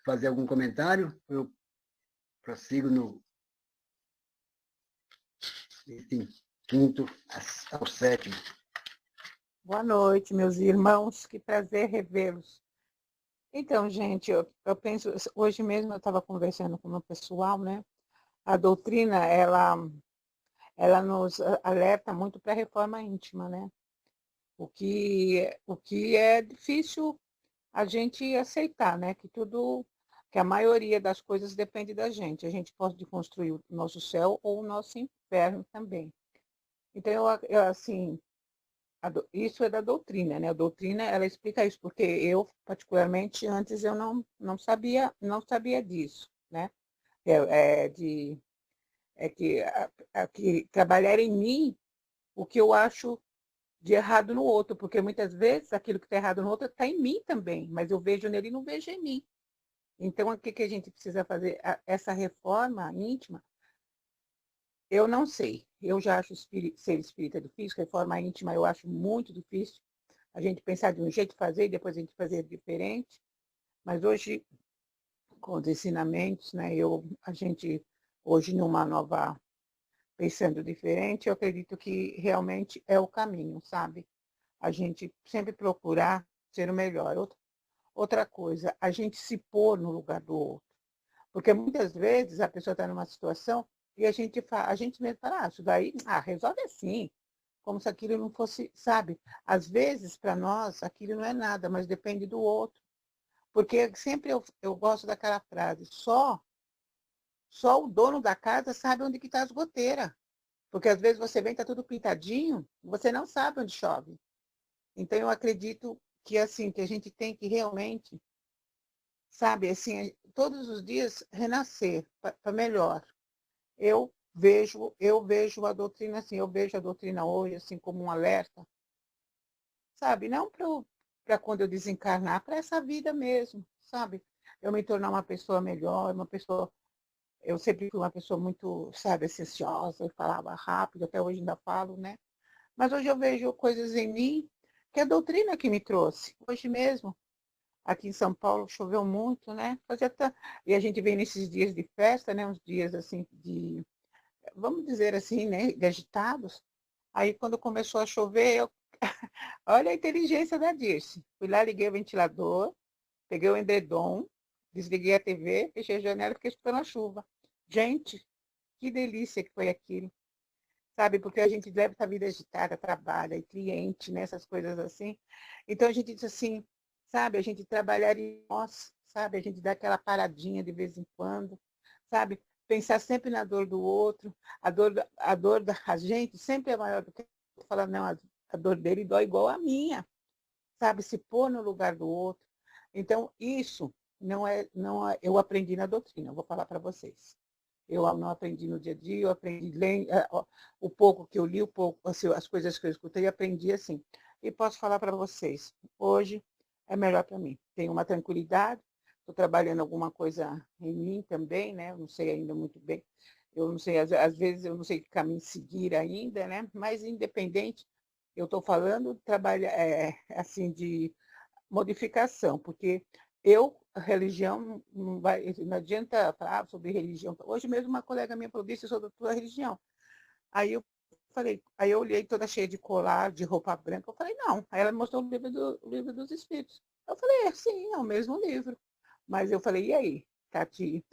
S2: fazer algum comentário? Eu prossigo no quinto ao sétimo.
S7: Boa noite, meus irmãos. Que prazer revê-los. Então, gente, eu penso, hoje mesmo eu estava conversando com o meu pessoal, né? A doutrina, ela nos alerta muito para a reforma íntima, né? O que é difícil a gente aceitar, né? Que a maioria das coisas depende da gente. A gente pode construir o nosso céu ou o nosso inferno também. Então, assim, isso é da doutrina, né? A doutrina, ela explica isso, porque eu, particularmente, antes eu não sabia disso, né? Que trabalhar em mim o que eu acho de errado no outro, porque muitas vezes aquilo que está errado no outro está em mim também, mas eu vejo nele e não vejo em mim. Então, o que a gente precisa fazer? Essa reforma íntima eu não sei. Eu já acho ser espírita difícil, reforma íntima eu acho muito difícil. A gente pensar de um jeito de fazer e depois a gente fazer diferente. Mas hoje, com os ensinamentos, né, a gente, hoje numa nova, pensando diferente, eu acredito que realmente é o caminho, sabe? A gente sempre procurar ser o melhor. Outra coisa, a gente se pôr no lugar do outro. Porque muitas vezes a pessoa está numa situação e a gente mesmo fala, isso daí, resolve assim, como se aquilo não fosse, sabe? Às vezes, para nós, aquilo não é nada, mas depende do outro. Porque sempre eu gosto daquela frase, só o dono da casa sabe onde que está as goteiras. Porque às vezes você vem, está tudo pintadinho, você não sabe onde chove. Então eu acredito que assim, que a gente tem que realmente, sabe, assim, todos os dias renascer para melhor. Eu vejo a doutrina assim, eu vejo a doutrina hoje assim como um alerta, sabe? Não para quando eu desencarnar, para essa vida mesmo, sabe? Eu me tornar uma pessoa melhor, eu sempre fui uma pessoa muito, sabe, assim, ansiosa, eu falava rápido, até hoje ainda falo, né? Mas hoje eu vejo coisas em mim que é a doutrina que me trouxe. Hoje mesmo, aqui em São Paulo, choveu muito, né? E a gente vem nesses dias de festa, né? Uns dias assim vamos dizer assim, né? De agitados. Aí quando começou a chover, olha a inteligência da Dirce. Fui lá, liguei o ventilador, peguei o edredom, desliguei a TV, fechei a janela e fiquei escutando a chuva. Gente, que delícia que foi aquilo. Sabe, porque a gente leva essa vida agitada, trabalha, e cliente, né, essas coisas assim. Então a gente diz assim, sabe, a gente trabalhar em nós, sabe, a gente dá aquela paradinha de vez em quando, sabe, pensar sempre na dor do outro, a dor da gente sempre é maior do que falar, não, a dor dele dói igual a minha, sabe, se pôr no lugar do outro. Então isso não é, eu aprendi na doutrina, eu vou falar para vocês. Eu não aprendi no dia a dia, eu aprendi o pouco que eu li, o pouco, assim, as coisas que eu escutei, aprendi assim. E posso falar para vocês, hoje é melhor para mim. Tenho uma tranquilidade, estou trabalhando alguma coisa em mim também, né? Eu não sei ainda muito bem. Eu não sei, às vezes eu não sei que caminho seguir ainda, né? Mas independente, eu estou falando assim de modificação, porque a religião, não adianta falar sobre religião. Hoje mesmo uma colega minha falou, disse sobre a tua religião. Aí eu olhei toda cheia de colar, de roupa branca, eu falei, não. Aí ela me mostrou o livro dos Espíritos. Eu falei, sim, é o mesmo livro. Mas eu falei, e aí, Tati,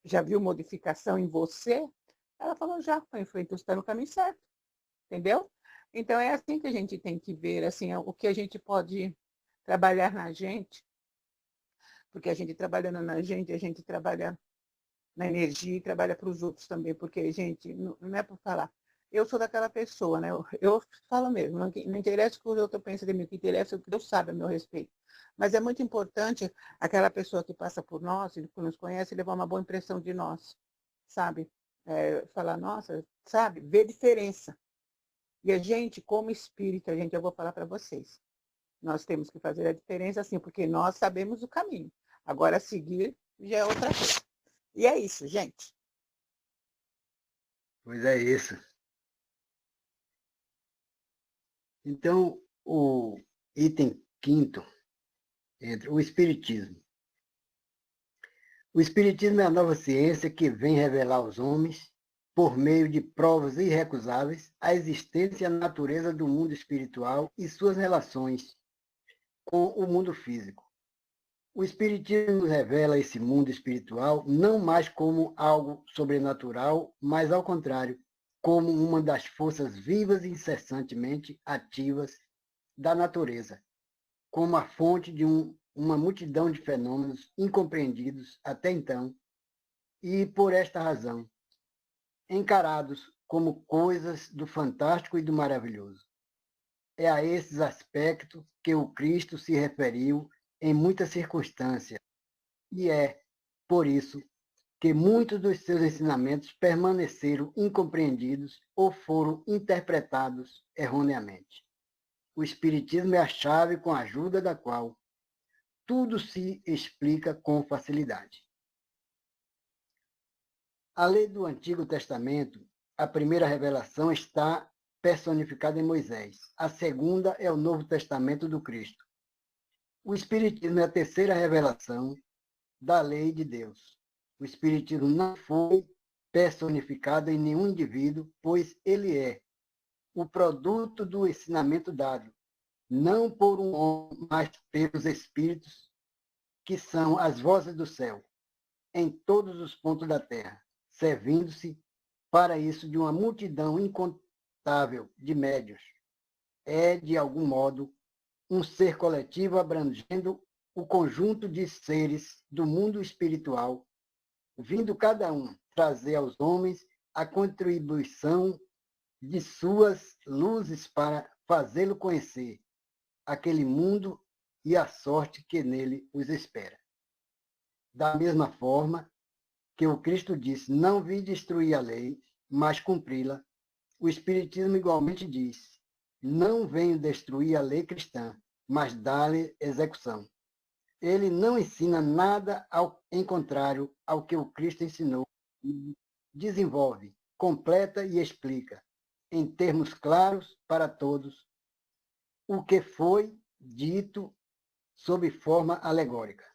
S7: já viu modificação em você? Ela falou, já, foi em frente, você está no caminho certo, entendeu? Então é assim que a gente tem que ver, assim, o que a gente pode trabalhar na gente, porque a gente trabalhando na gente, a gente trabalha na energia e trabalha para os outros também, porque a gente, não é para falar, eu sou daquela pessoa, né? Eu falo mesmo, não interessa o que o outro pensa de mim, o que interessa é o que Deus sabe a meu respeito. Mas é muito importante aquela pessoa que passa por nós, que nos conhece, levar uma boa impressão de nós, sabe? Falar, nossa, sabe? Ver diferença. E a gente, como espírita, eu vou falar para vocês, nós temos que fazer a diferença assim, porque nós sabemos o caminho. Agora, seguir já é outra coisa. E é isso, gente.
S2: Pois é isso. Então, o item 5º, entre o Espiritismo. O Espiritismo é a nova ciência que vem revelar aos homens, por meio de provas irrecusáveis, a existência e a natureza do mundo espiritual e suas relações com o mundo físico. O Espiritismo nos revela esse mundo espiritual não mais como algo sobrenatural, mas, ao contrário, como uma das forças vivas e incessantemente ativas da natureza, como a fonte de uma multidão de fenômenos incompreendidos até então, e, por esta razão, encarados como coisas do fantástico e do maravilhoso. É a esses aspectos que o Cristo se referiu em muitas circunstâncias, e é, por isso, que muitos dos seus ensinamentos permaneceram incompreendidos ou foram interpretados erroneamente. O Espiritismo é a chave com a ajuda da qual tudo se explica com facilidade. A lei do Antigo Testamento a primeira revelação está personificada em Moisés. A segunda é o Novo Testamento do Cristo. O Espiritismo é a terceira revelação da lei de Deus. O Espiritismo não foi personificado em nenhum indivíduo, pois ele é o produto do ensinamento dado, não por um homem, mas pelos Espíritos, que são as vozes do céu, em todos os pontos da terra, servindo-se para isso de uma multidão incontável de médios. É, de algum modo, um ser coletivo abrangendo o conjunto de seres do mundo espiritual, vindo cada um trazer aos homens a contribuição de suas luzes para fazê-lo conhecer aquele mundo e a sorte que nele os espera. Da mesma forma que o Cristo disse, não vim destruir a lei, mas cumpri-la, o Espiritismo igualmente diz, não venho destruir a lei cristã, mas dar-lhe execução. Ele não ensina nada em contrário ao que o Cristo ensinou, e desenvolve, completa e explica, em termos claros para todos, o que foi dito sob forma alegórica.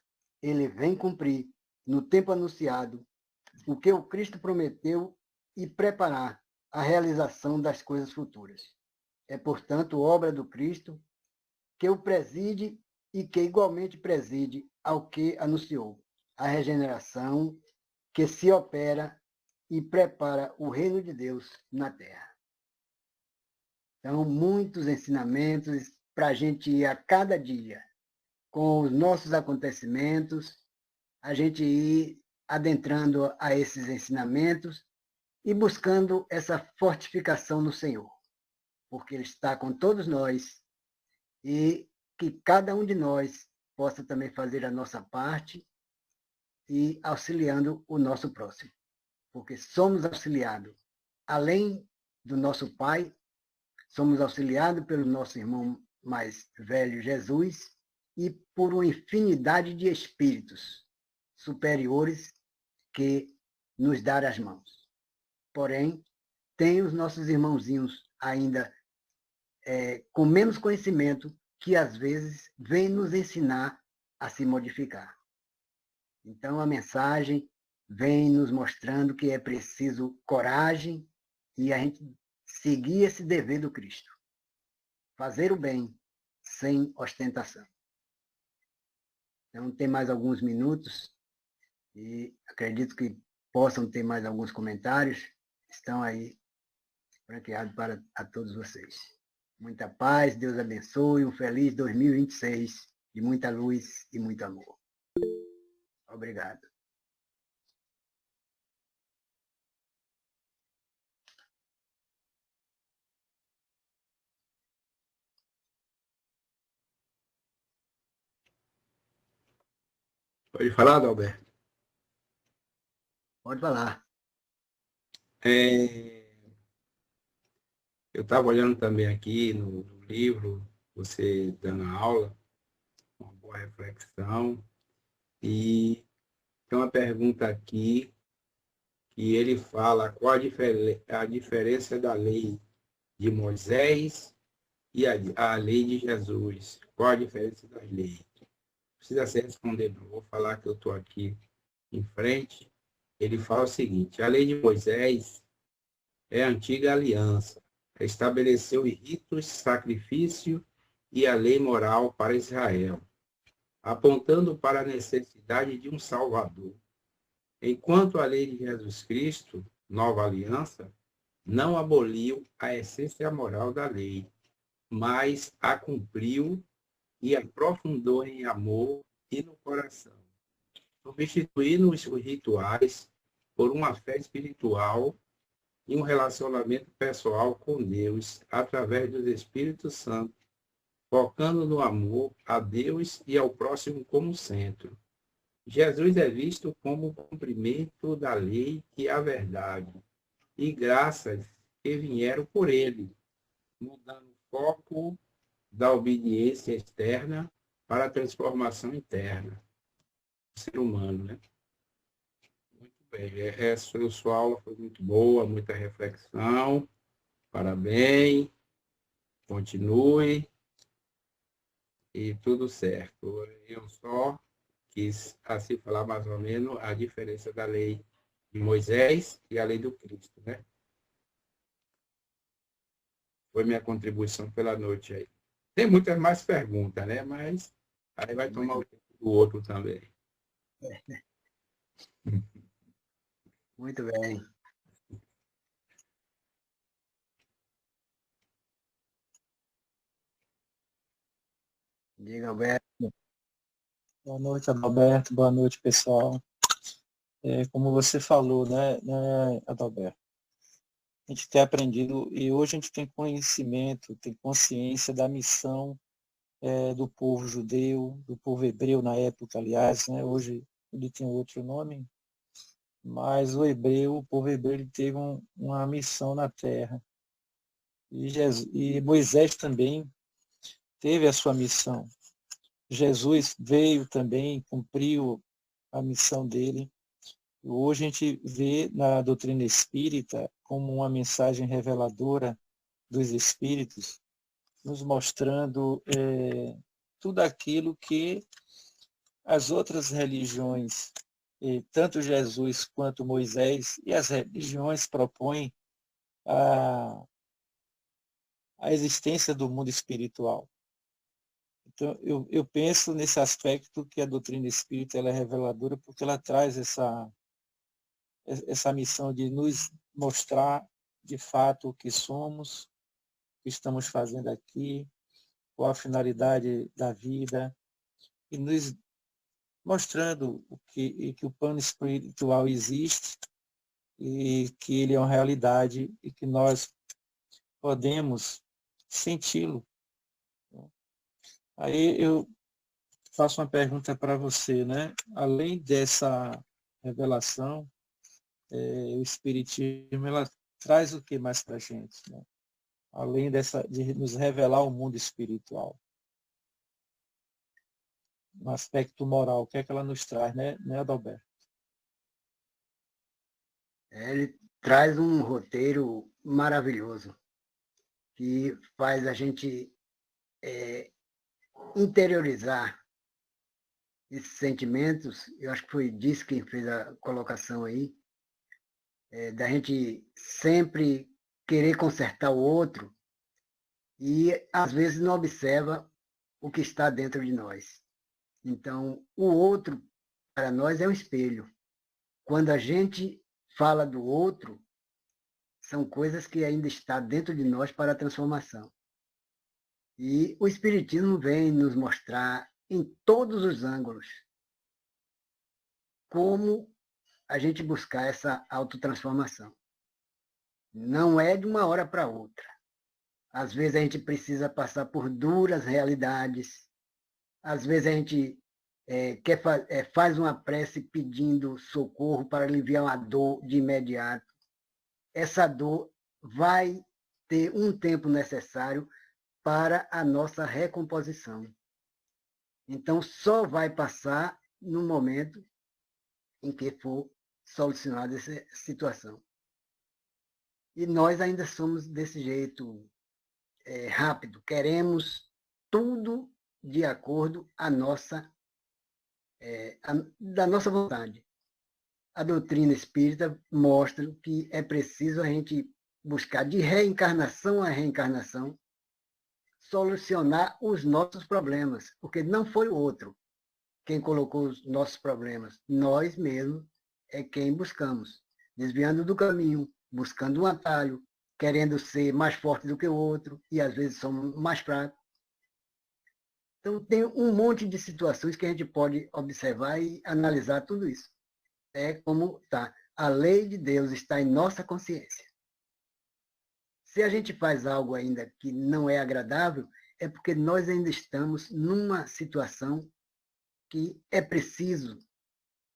S2: Ele vem cumprir, no tempo anunciado, o que o Cristo prometeu e preparar a realização das coisas futuras. É, portanto, obra do Cristo que o preside e que igualmente preside ao que anunciou, a regeneração que se opera e prepara o reino de Deus na terra. Então, muitos ensinamentos para a gente ir a cada dia, com os nossos acontecimentos, a gente ir adentrando a esses ensinamentos e buscando essa fortificação no Senhor, porque Ele está com todos nós e que cada um de nós possa também fazer a nossa parte e auxiliando o nosso próximo, porque somos auxiliados, além do nosso Pai, somos auxiliados pelo nosso irmão mais velho, Jesus, e por uma infinidade de espíritos superiores que nos dão as mãos. Porém, tem os nossos irmãozinhos ainda com menos conhecimento, que às vezes vêm nos ensinar a se modificar. Então, a mensagem vem nos mostrando que é preciso coragem e a gente seguir esse dever do Cristo. Fazer o bem sem ostentação. Então, tem mais alguns minutos e acredito que possam ter mais alguns comentários. Estão aí franqueados para a todos vocês. Muita paz, Deus abençoe, um feliz 2026, de muita luz e muito amor. Obrigado.
S1: Pode falar, Adalberto?
S2: Pode falar.
S1: Eu estava olhando também aqui no livro, você dando aula, uma boa reflexão, e tem uma pergunta aqui que ele fala qual a diferença da lei de Moisés e a lei de Jesus. Qual a diferença das leis? Não precisa ser respondendo, não vou falar que eu estou aqui em frente. Ele fala o seguinte, a lei de Moisés é a antiga aliança, estabeleceu ritos, sacrifício e a lei moral para Israel, apontando para a necessidade de um Salvador. Enquanto a lei de Jesus Cristo, nova aliança, não aboliu a essência moral da lei, mas a cumpriu e aprofundou em amor e no coração, substituindo os rituais por uma fé espiritual e um relacionamento pessoal com Deus através do Espírito Santo, focando no amor a Deus e ao próximo como centro. Jesus é visto como o cumprimento da lei e a verdade, e graças que vieram por ele, mudando o foco da obediência externa para a transformação interna do ser humano, né? Muito bem. Sua aula foi muito boa, muita reflexão. Parabéns. Continue. E tudo certo. Eu só quis assim falar mais ou menos a diferença da lei de Moisés e a lei do Cristo, né? Foi minha contribuição pela noite aí. Tem muitas mais perguntas, né? Mas aí vai tomar o tempo do outro também.
S2: Muito bem. Diga, Alberto.
S3: Boa noite, Adalberto. Boa noite, pessoal. Como você falou, né, Adalberto? A gente tem aprendido e hoje a gente tem conhecimento, tem consciência da missão do povo judeu, do povo hebreu na época, aliás, né? Hoje ele tem outro nome, mas o povo hebreu, ele teve uma missão na terra. E Moisés também teve a sua missão. Jesus veio também, cumpriu a missão dele. Hoje a gente vê na doutrina espírita como uma mensagem reveladora dos espíritos, nos mostrando tudo aquilo que as outras religiões, tanto Jesus quanto Moisés, e as religiões propõem a existência do mundo espiritual. Então, eu penso nesse aspecto que a doutrina espírita ela é reveladora, porque ela traz essa missão de nos mostrar de fato o que somos, o que estamos fazendo aqui, qual a finalidade da vida, e nos mostrando que o plano espiritual existe e que ele é uma realidade e que nós podemos senti-lo. Aí eu faço uma pergunta para você, né? Além dessa revelação, o Espiritismo ela traz o que mais para a gente, né? Além de nos revelar o mundo espiritual, no aspecto moral, o que é que ela nos traz, né, Adalberto?
S2: Ele traz um roteiro maravilhoso que faz a gente interiorizar esses sentimentos. Eu acho que foi disso quem fez a colocação aí, da gente sempre querer consertar o outro e, às vezes, não observa o que está dentro de nós. Então, o outro, para nós, é um espelho. Quando a gente fala do outro, são coisas que ainda estão dentro de nós para a transformação. E o Espiritismo vem nos mostrar, em todos os ângulos, como a gente buscar essa autotransformação. Não é de uma hora para outra. Às vezes a gente precisa passar por duras realidades, às vezes a gente faz uma prece pedindo socorro para aliviar uma dor de imediato. Essa dor vai ter um tempo necessário para a nossa recomposição. Então, só vai passar no momento em que for solucionada essa situação. E nós ainda somos desse jeito rápido, queremos tudo de acordo da nossa vontade. A doutrina espírita mostra que é preciso a gente buscar, de reencarnação a reencarnação, solucionar os nossos problemas, porque não foi o outro quem colocou os nossos problemas. Nós mesmos é quem buscamos, desviando do caminho, buscando um atalho, querendo ser mais forte do que o outro, e às vezes somos mais fracos. Então, tem um monte de situações que a gente pode observar e analisar tudo isso. É como está. A lei de Deus está em nossa consciência. Se a gente faz algo ainda que não é agradável, é porque nós ainda estamos numa situação que é preciso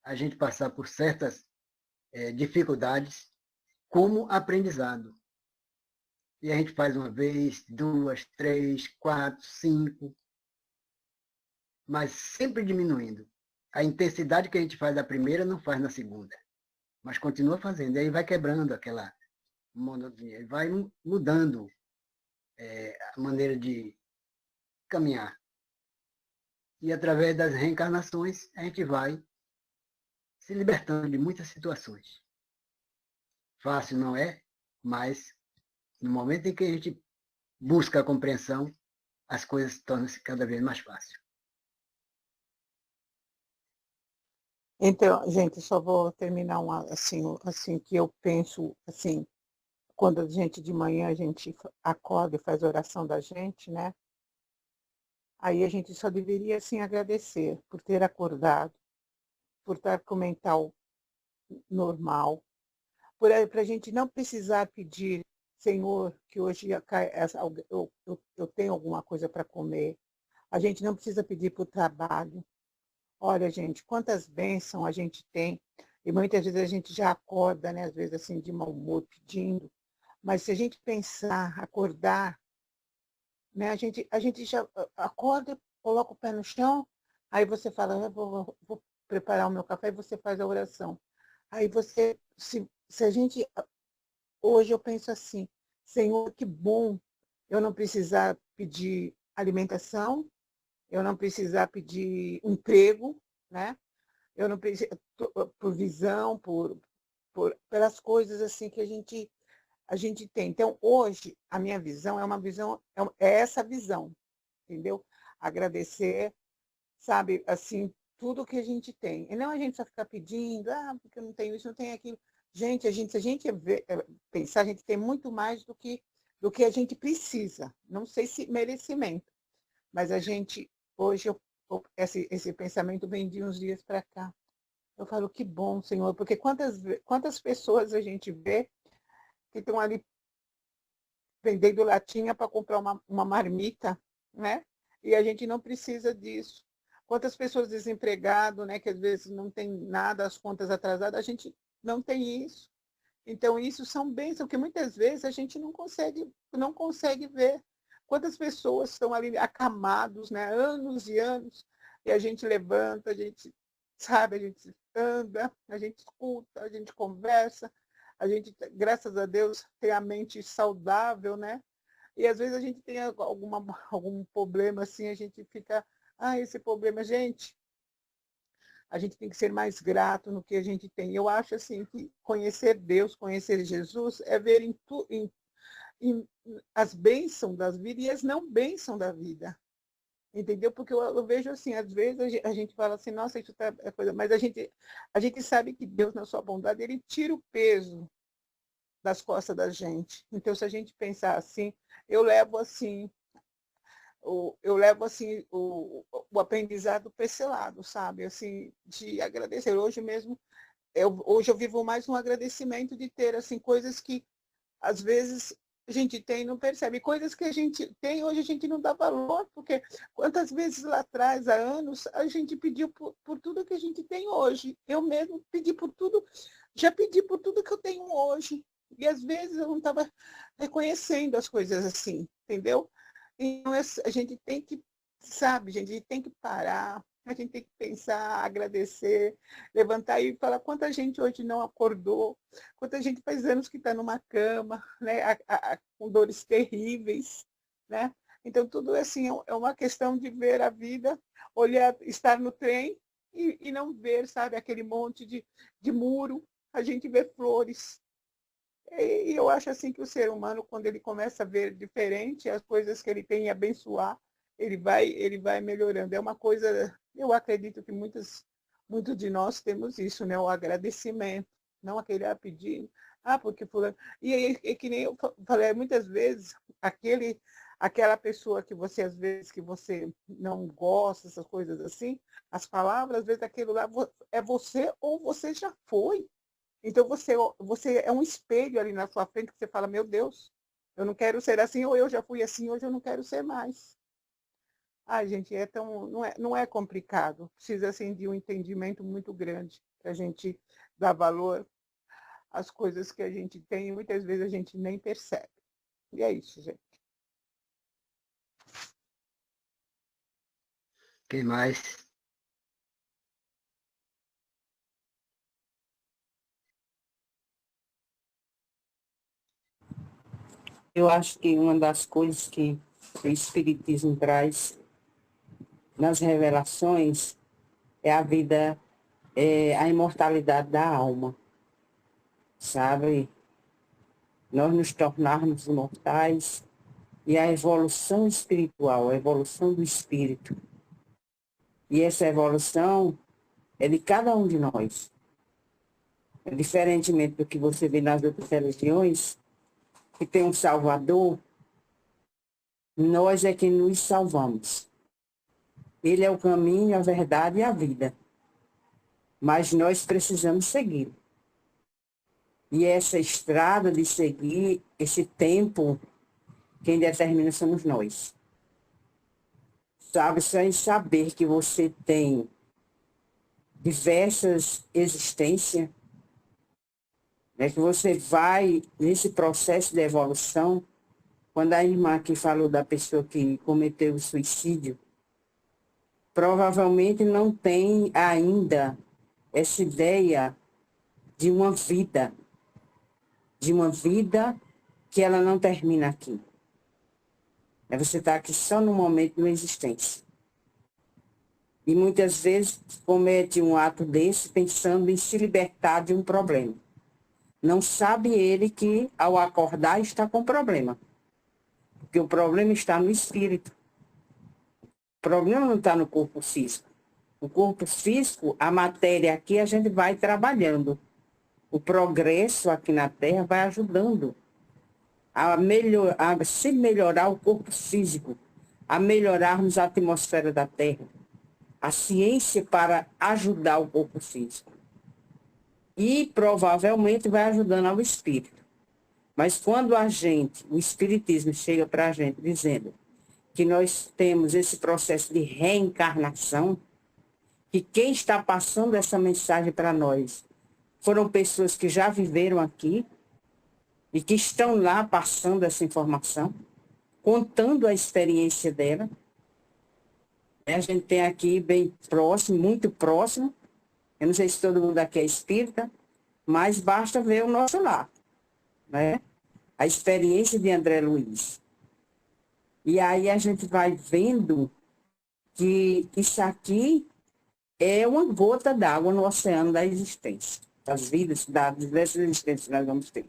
S2: a gente passar por certas dificuldades como aprendizado. E a gente faz uma vez, duas, três, quatro, cinco, mas sempre diminuindo. A intensidade que a gente faz na primeira não faz na segunda. mas continua fazendo. E aí vai quebrando aquela monotonia, e vai mudando a maneira de caminhar. E através das reencarnações, a gente vai se libertando de muitas situações. Fácil não é, mas no momento em que a gente busca a compreensão, as coisas tornam-se cada vez mais fáceis.
S7: Então, gente, só vou terminar assim que eu penso assim, quando a gente de manhã a gente acorda e faz a oração da gente, né? Aí a gente só deveria assim agradecer por ter acordado, por estar com o mental normal, para a gente não precisar pedir, Senhor, que hoje eu tenho alguma coisa para comer. A gente não precisa pedir para o trabalho. Olha, gente, quantas bênçãos a gente tem. E muitas vezes a gente já acorda, né? Às vezes assim, de mau humor, pedindo. Mas se a gente pensar, acordar, né? A gente já acorda, coloca o pé no chão, aí você fala, eu vou preparar o meu café e você faz a oração. Aí você, se a gente, hoje eu penso assim, Senhor, que bom eu não precisar pedir alimentação, eu não precisar pedir emprego, né? Eu não preciso, por visão, pelas coisas assim que a gente tem. Então, hoje, a minha visão é uma visão, é essa visão, entendeu? Agradecer, sabe, assim, tudo que a gente tem. E não a gente só ficar pedindo, porque eu não tenho isso, não tenho aquilo. Gente, se a gente pensar, a gente tem muito mais do que a gente precisa. Não sei se merecimento, mas a gente, hoje, esse pensamento vem de uns dias para cá. Eu falo, que bom, Senhor, porque quantas pessoas a gente vê que estão ali vendendo latinha para comprar uma marmita, né? E a gente não precisa disso. Quantas pessoas desempregadas, né, que às vezes não tem nada, as contas atrasadas, a gente não tem isso. Então, isso são bênçãos que muitas vezes a gente não consegue ver. Quantas pessoas estão ali acamados, né, anos e anos, e a gente levanta, a gente sabe, a gente anda, a gente escuta, a gente conversa, a gente, graças a Deus, tem a mente saudável, né? E às vezes a gente tem algum problema assim, a gente fica, esse problema, gente, a gente tem que ser mais grato no que a gente tem. Eu acho assim que conhecer Deus, conhecer Jesus, é ver em as bênçãos das vidas e as não bênçãos da vida. Entendeu? Porque eu vejo assim, às vezes a gente fala assim, nossa, isso é coisa, mas a gente sabe que Deus, na sua bondade, ele tira o peso das costas da gente. Então, se a gente pensar assim, eu levo assim, o aprendizado para esse lado, sabe? Assim, de agradecer. Hoje mesmo, hoje eu vivo mais um agradecimento de ter assim coisas que às vezes a gente tem e não percebe. Coisas que a gente tem, hoje a gente não dá valor, porque quantas vezes lá atrás, há anos, a gente pediu por tudo que a gente tem hoje. Eu mesmo pedi por tudo, já pedi por tudo que eu tenho hoje. E às vezes eu não estava reconhecendo as coisas assim, entendeu? Então a gente tem que, sabe, gente, a gente tem que parar, a gente tem que pensar, agradecer, levantar e falar quanta gente hoje não acordou, quanta gente faz anos que está numa cama, né, com dores terríveis, né? Então, tudo assim é uma questão de ver a vida, olhar, estar no trem e não ver, sabe, aquele monte de muro, a gente vê flores. E eu acho assim que o ser humano, quando ele começa a ver diferente as coisas que ele tem e abençoar, ele vai melhorando. É uma coisa, eu acredito que muitos de nós temos isso, né? O agradecimento, não aquele pedir, porque fulano. E aí, que nem eu falei, muitas vezes, aquela pessoa que você, às vezes, que você não gosta, essas coisas assim, as palavras, às vezes aquilo lá é você ou você já foi. Então você é um espelho ali na sua frente que você fala, meu Deus, eu não quero ser assim, ou eu já fui assim, hoje eu não quero ser mais. Gente, não é complicado. Precisa assim, de um entendimento muito grande para a gente dar valor às coisas que a gente tem e muitas vezes a gente nem percebe. E é isso, gente.
S2: Quem mais?
S5: Eu acho que uma das coisas que o Espiritismo traz nas revelações é a vida, a imortalidade da alma, sabe? Nós nos tornarmos imortais e a evolução espiritual, a evolução do espírito. E essa evolução é de cada um de nós. Diferentemente do que você vê nas outras religiões, que tem um Salvador, nós é que nos salvamos. Ele é o caminho, a verdade e a vida. Mas nós precisamos seguir. E essa estrada de seguir, esse tempo, quem determina somos nós. Sabe, sem saber que você tem diversas existências, né, que você vai nesse processo de evolução. Quando a irmã aqui falou da pessoa que cometeu o suicídio, provavelmente não tem ainda essa ideia de uma vida que ela não termina aqui. Você está aqui só no momento da existência. E muitas vezes comete um ato desse pensando em se libertar de um problema. Não sabe ele que ao acordar está com problema. Porque o problema está no espírito. O problema não está no corpo físico. O corpo físico, a matéria aqui, a gente vai trabalhando. O progresso aqui na Terra vai ajudando a se melhorar o corpo físico, a melhorarmos a atmosfera da Terra. A ciência para ajudar o corpo físico. E provavelmente vai ajudando ao espírito. Mas quando o espiritismo chega para a gente dizendo que nós temos esse processo de reencarnação, que quem está passando essa mensagem para nós foram pessoas que já viveram aqui e que estão lá passando essa informação, contando a experiência dela. A gente tem aqui bem próximo, muito próximo, eu não sei se todo mundo aqui é espírita, mas basta ver o nosso lar, né? A experiência de André Luiz. E aí a gente vai vendo que isso aqui é uma gota d'água no oceano da existência, das vidas, das diversas existências que nós vamos ter.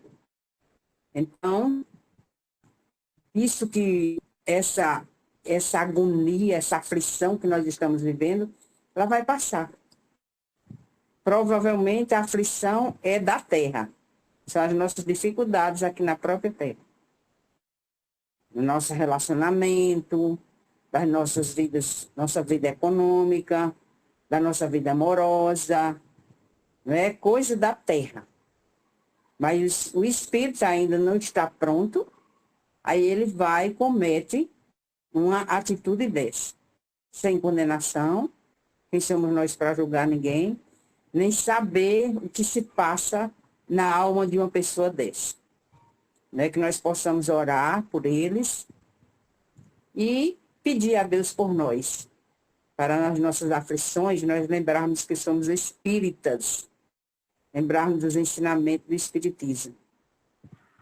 S5: Então, isso que essa agonia, essa aflição que nós estamos vivendo, ela vai passar. Provavelmente a aflição é da terra. São as nossas dificuldades aqui na própria terra. No nosso relacionamento, das nossas vidas, nossa vida econômica, da nossa vida amorosa, não é coisa da terra. Mas o espírito ainda não está pronto, aí ele vai e comete uma atitude dessa, sem condenação, quem somos nós para julgar ninguém, nem saber o que se passa na alma de uma pessoa dessa. Né? Que nós possamos orar por eles e pedir a Deus por nós, para nas nossas aflições nós lembrarmos que somos espíritas, lembrarmos dos ensinamentos do espiritismo,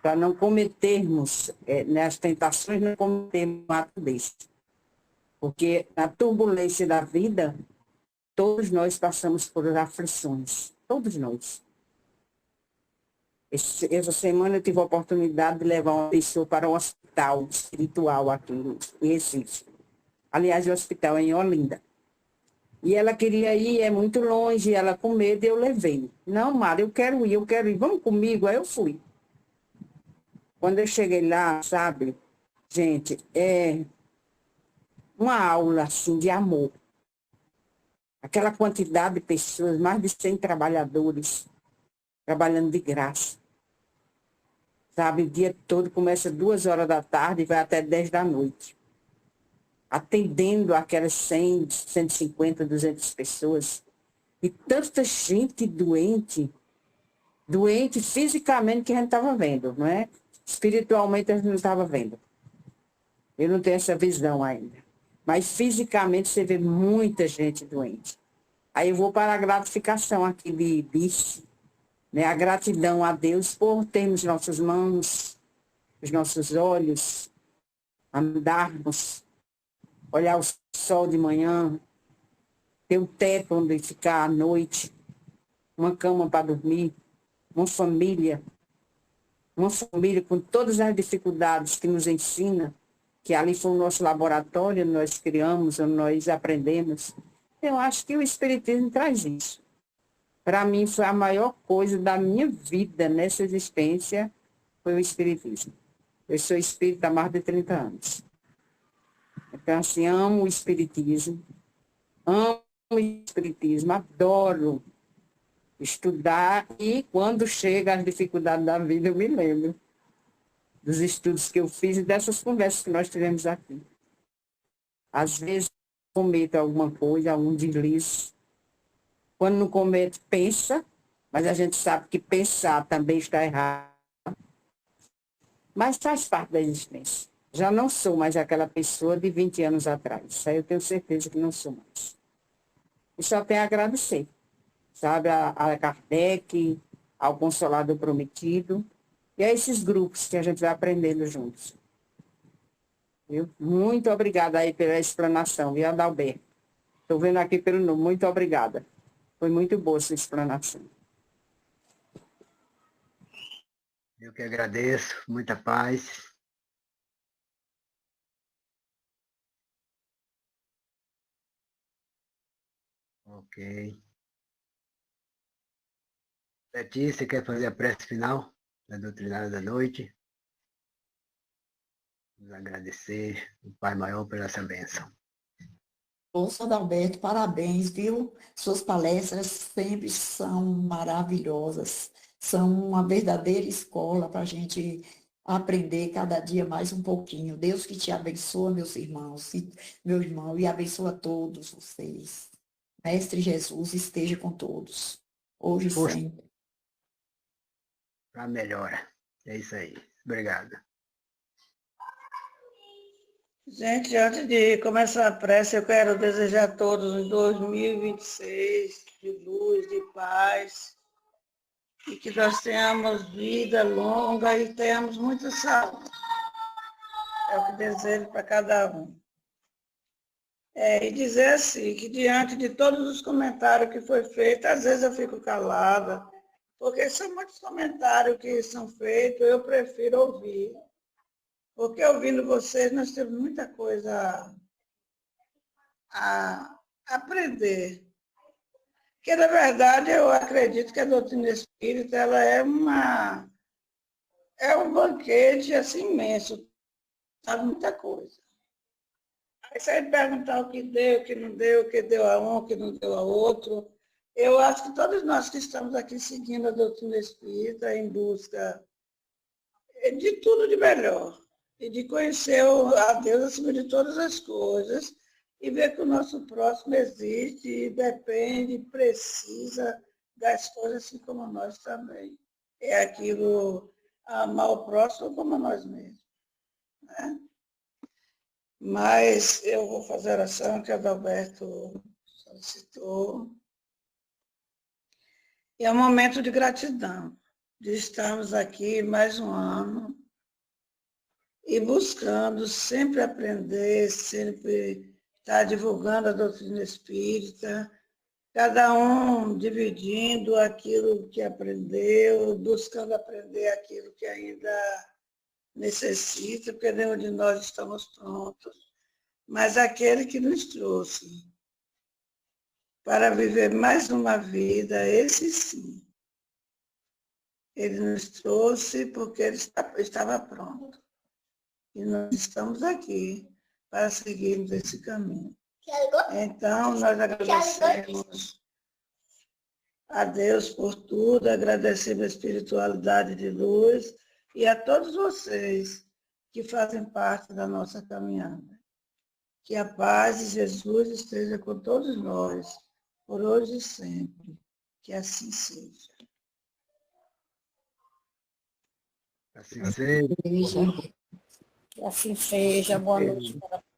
S5: para não cometermos, nas tentações, não cometermos um ato desse. Porque na turbulência da vida, todos nós passamos por aflições, todos nós. Essa semana eu tive a oportunidade de levar uma pessoa para um hospital espiritual aqui em Recife. Aliás, o hospital é em Olinda. E ela queria ir, é muito longe, ela com medo, eu levei. Não, Mara, eu quero ir, vamos comigo? Aí eu fui. Quando eu cheguei lá, sabe, gente, é uma aula, assim, de amor. Aquela quantidade de pessoas, mais de 100 trabalhadores, trabalhando de graça. Sabe, o dia todo começa 2 horas da tarde e vai até 10 da noite. Atendendo aquelas 100, 150, 200 pessoas. E tanta gente doente fisicamente que a gente estava vendo, não é? Espiritualmente a gente não estava vendo. Eu não tenho essa visão ainda. Mas fisicamente você vê muita gente doente. Aí eu vou para a gratificação aqui de né? A gratidão a Deus por termos nossas mãos, os nossos olhos, andarmos, olhar o sol de manhã, ter um teto onde ficar à noite, uma cama para dormir, uma família com todas as dificuldades que nos ensina, que ali foi o nosso laboratório, onde nós criamos, onde nós aprendemos. Eu acho que o Espiritismo traz isso. Para mim, foi a maior coisa da minha vida nessa existência, foi o Espiritismo. Eu sou espírita há mais de 30 anos. Então, assim, amo o Espiritismo, adoro estudar e quando chega as dificuldades da vida, eu me lembro dos estudos que eu fiz e dessas conversas que nós tivemos aqui. Às vezes, cometo alguma coisa, algum deslize. Quando não cometo, pensa, mas a gente sabe que pensar também está errado. Mas faz parte da existência. Já não sou mais aquela pessoa de 20 anos atrás. Isso aí eu tenho certeza que não sou mais. E só tenho a agradecer, sabe, a Kardec, ao Consolador Prometido, e a esses grupos que a gente vai aprendendo juntos. Viu? Muito obrigada aí pela explanação, viu, Adalberto? Estou vendo aqui pelo nome, muito obrigada. Foi muito boa essa explanação.
S2: Eu que agradeço, muita paz. Ok. Letícia, quer fazer a prece final da doutrinária da noite? Vamos agradecer o Pai Maior por essa bênção.
S6: Moço Adalberto, parabéns, viu? Suas palestras sempre são maravilhosas. São uma verdadeira escola para a gente aprender cada dia mais um pouquinho. Deus que te abençoe, meus irmãos, meu irmão, e abençoa todos vocês. Mestre Jesus esteja com todos, hoje e
S2: Força
S6: sempre.
S2: para a melhora. É isso aí. Obrigado.
S7: Gente, antes de começar a prece, eu quero desejar a todos um 2026 de luz, de paz, e que nós tenhamos vida longa e tenhamos muita saúde. É o que desejo para cada um. E dizer assim, que diante de todos os comentários que foi feito, às vezes eu fico calada, porque são muitos comentários que são feitos, eu prefiro ouvir. Porque ouvindo vocês, nós temos muita coisa a aprender. Porque, na verdade, eu acredito que a doutrina espírita ela é um banquete assim, imenso, sabe muita coisa. Aí se aí perguntar o que deu, o que não deu, o que deu a um, o que não deu a outro, eu acho que todos nós que estamos aqui seguindo a doutrina espírita em busca de tudo de melhor, e de conhecer a Deus acima de todas as coisas, e ver que o nosso próximo existe, e depende, precisa das coisas assim como nós também. É aquilo, amar o próximo como a nós mesmos. Né? Mas eu vou fazer a oração que a Adalberto solicitou. E é um momento de gratidão, de estarmos aqui mais um ano e buscando sempre aprender, sempre estar divulgando a doutrina espírita, cada um dividindo aquilo que aprendeu, buscando aprender aquilo que ainda necessita, porque nenhum de nós estamos prontos, mas aquele que nos trouxe para viver mais uma vida, esse sim. Ele nos trouxe porque ele estava pronto. E nós estamos aqui para seguirmos esse caminho. Então, nós agradecemos a Deus por tudo, agradecemos a espiritualidade de luz e a todos vocês que fazem parte da nossa caminhada. Que a paz de Jesus esteja com todos nós, por hoje e sempre. Que assim seja.
S2: Assim seja.
S6: Que assim seja. Boa noite para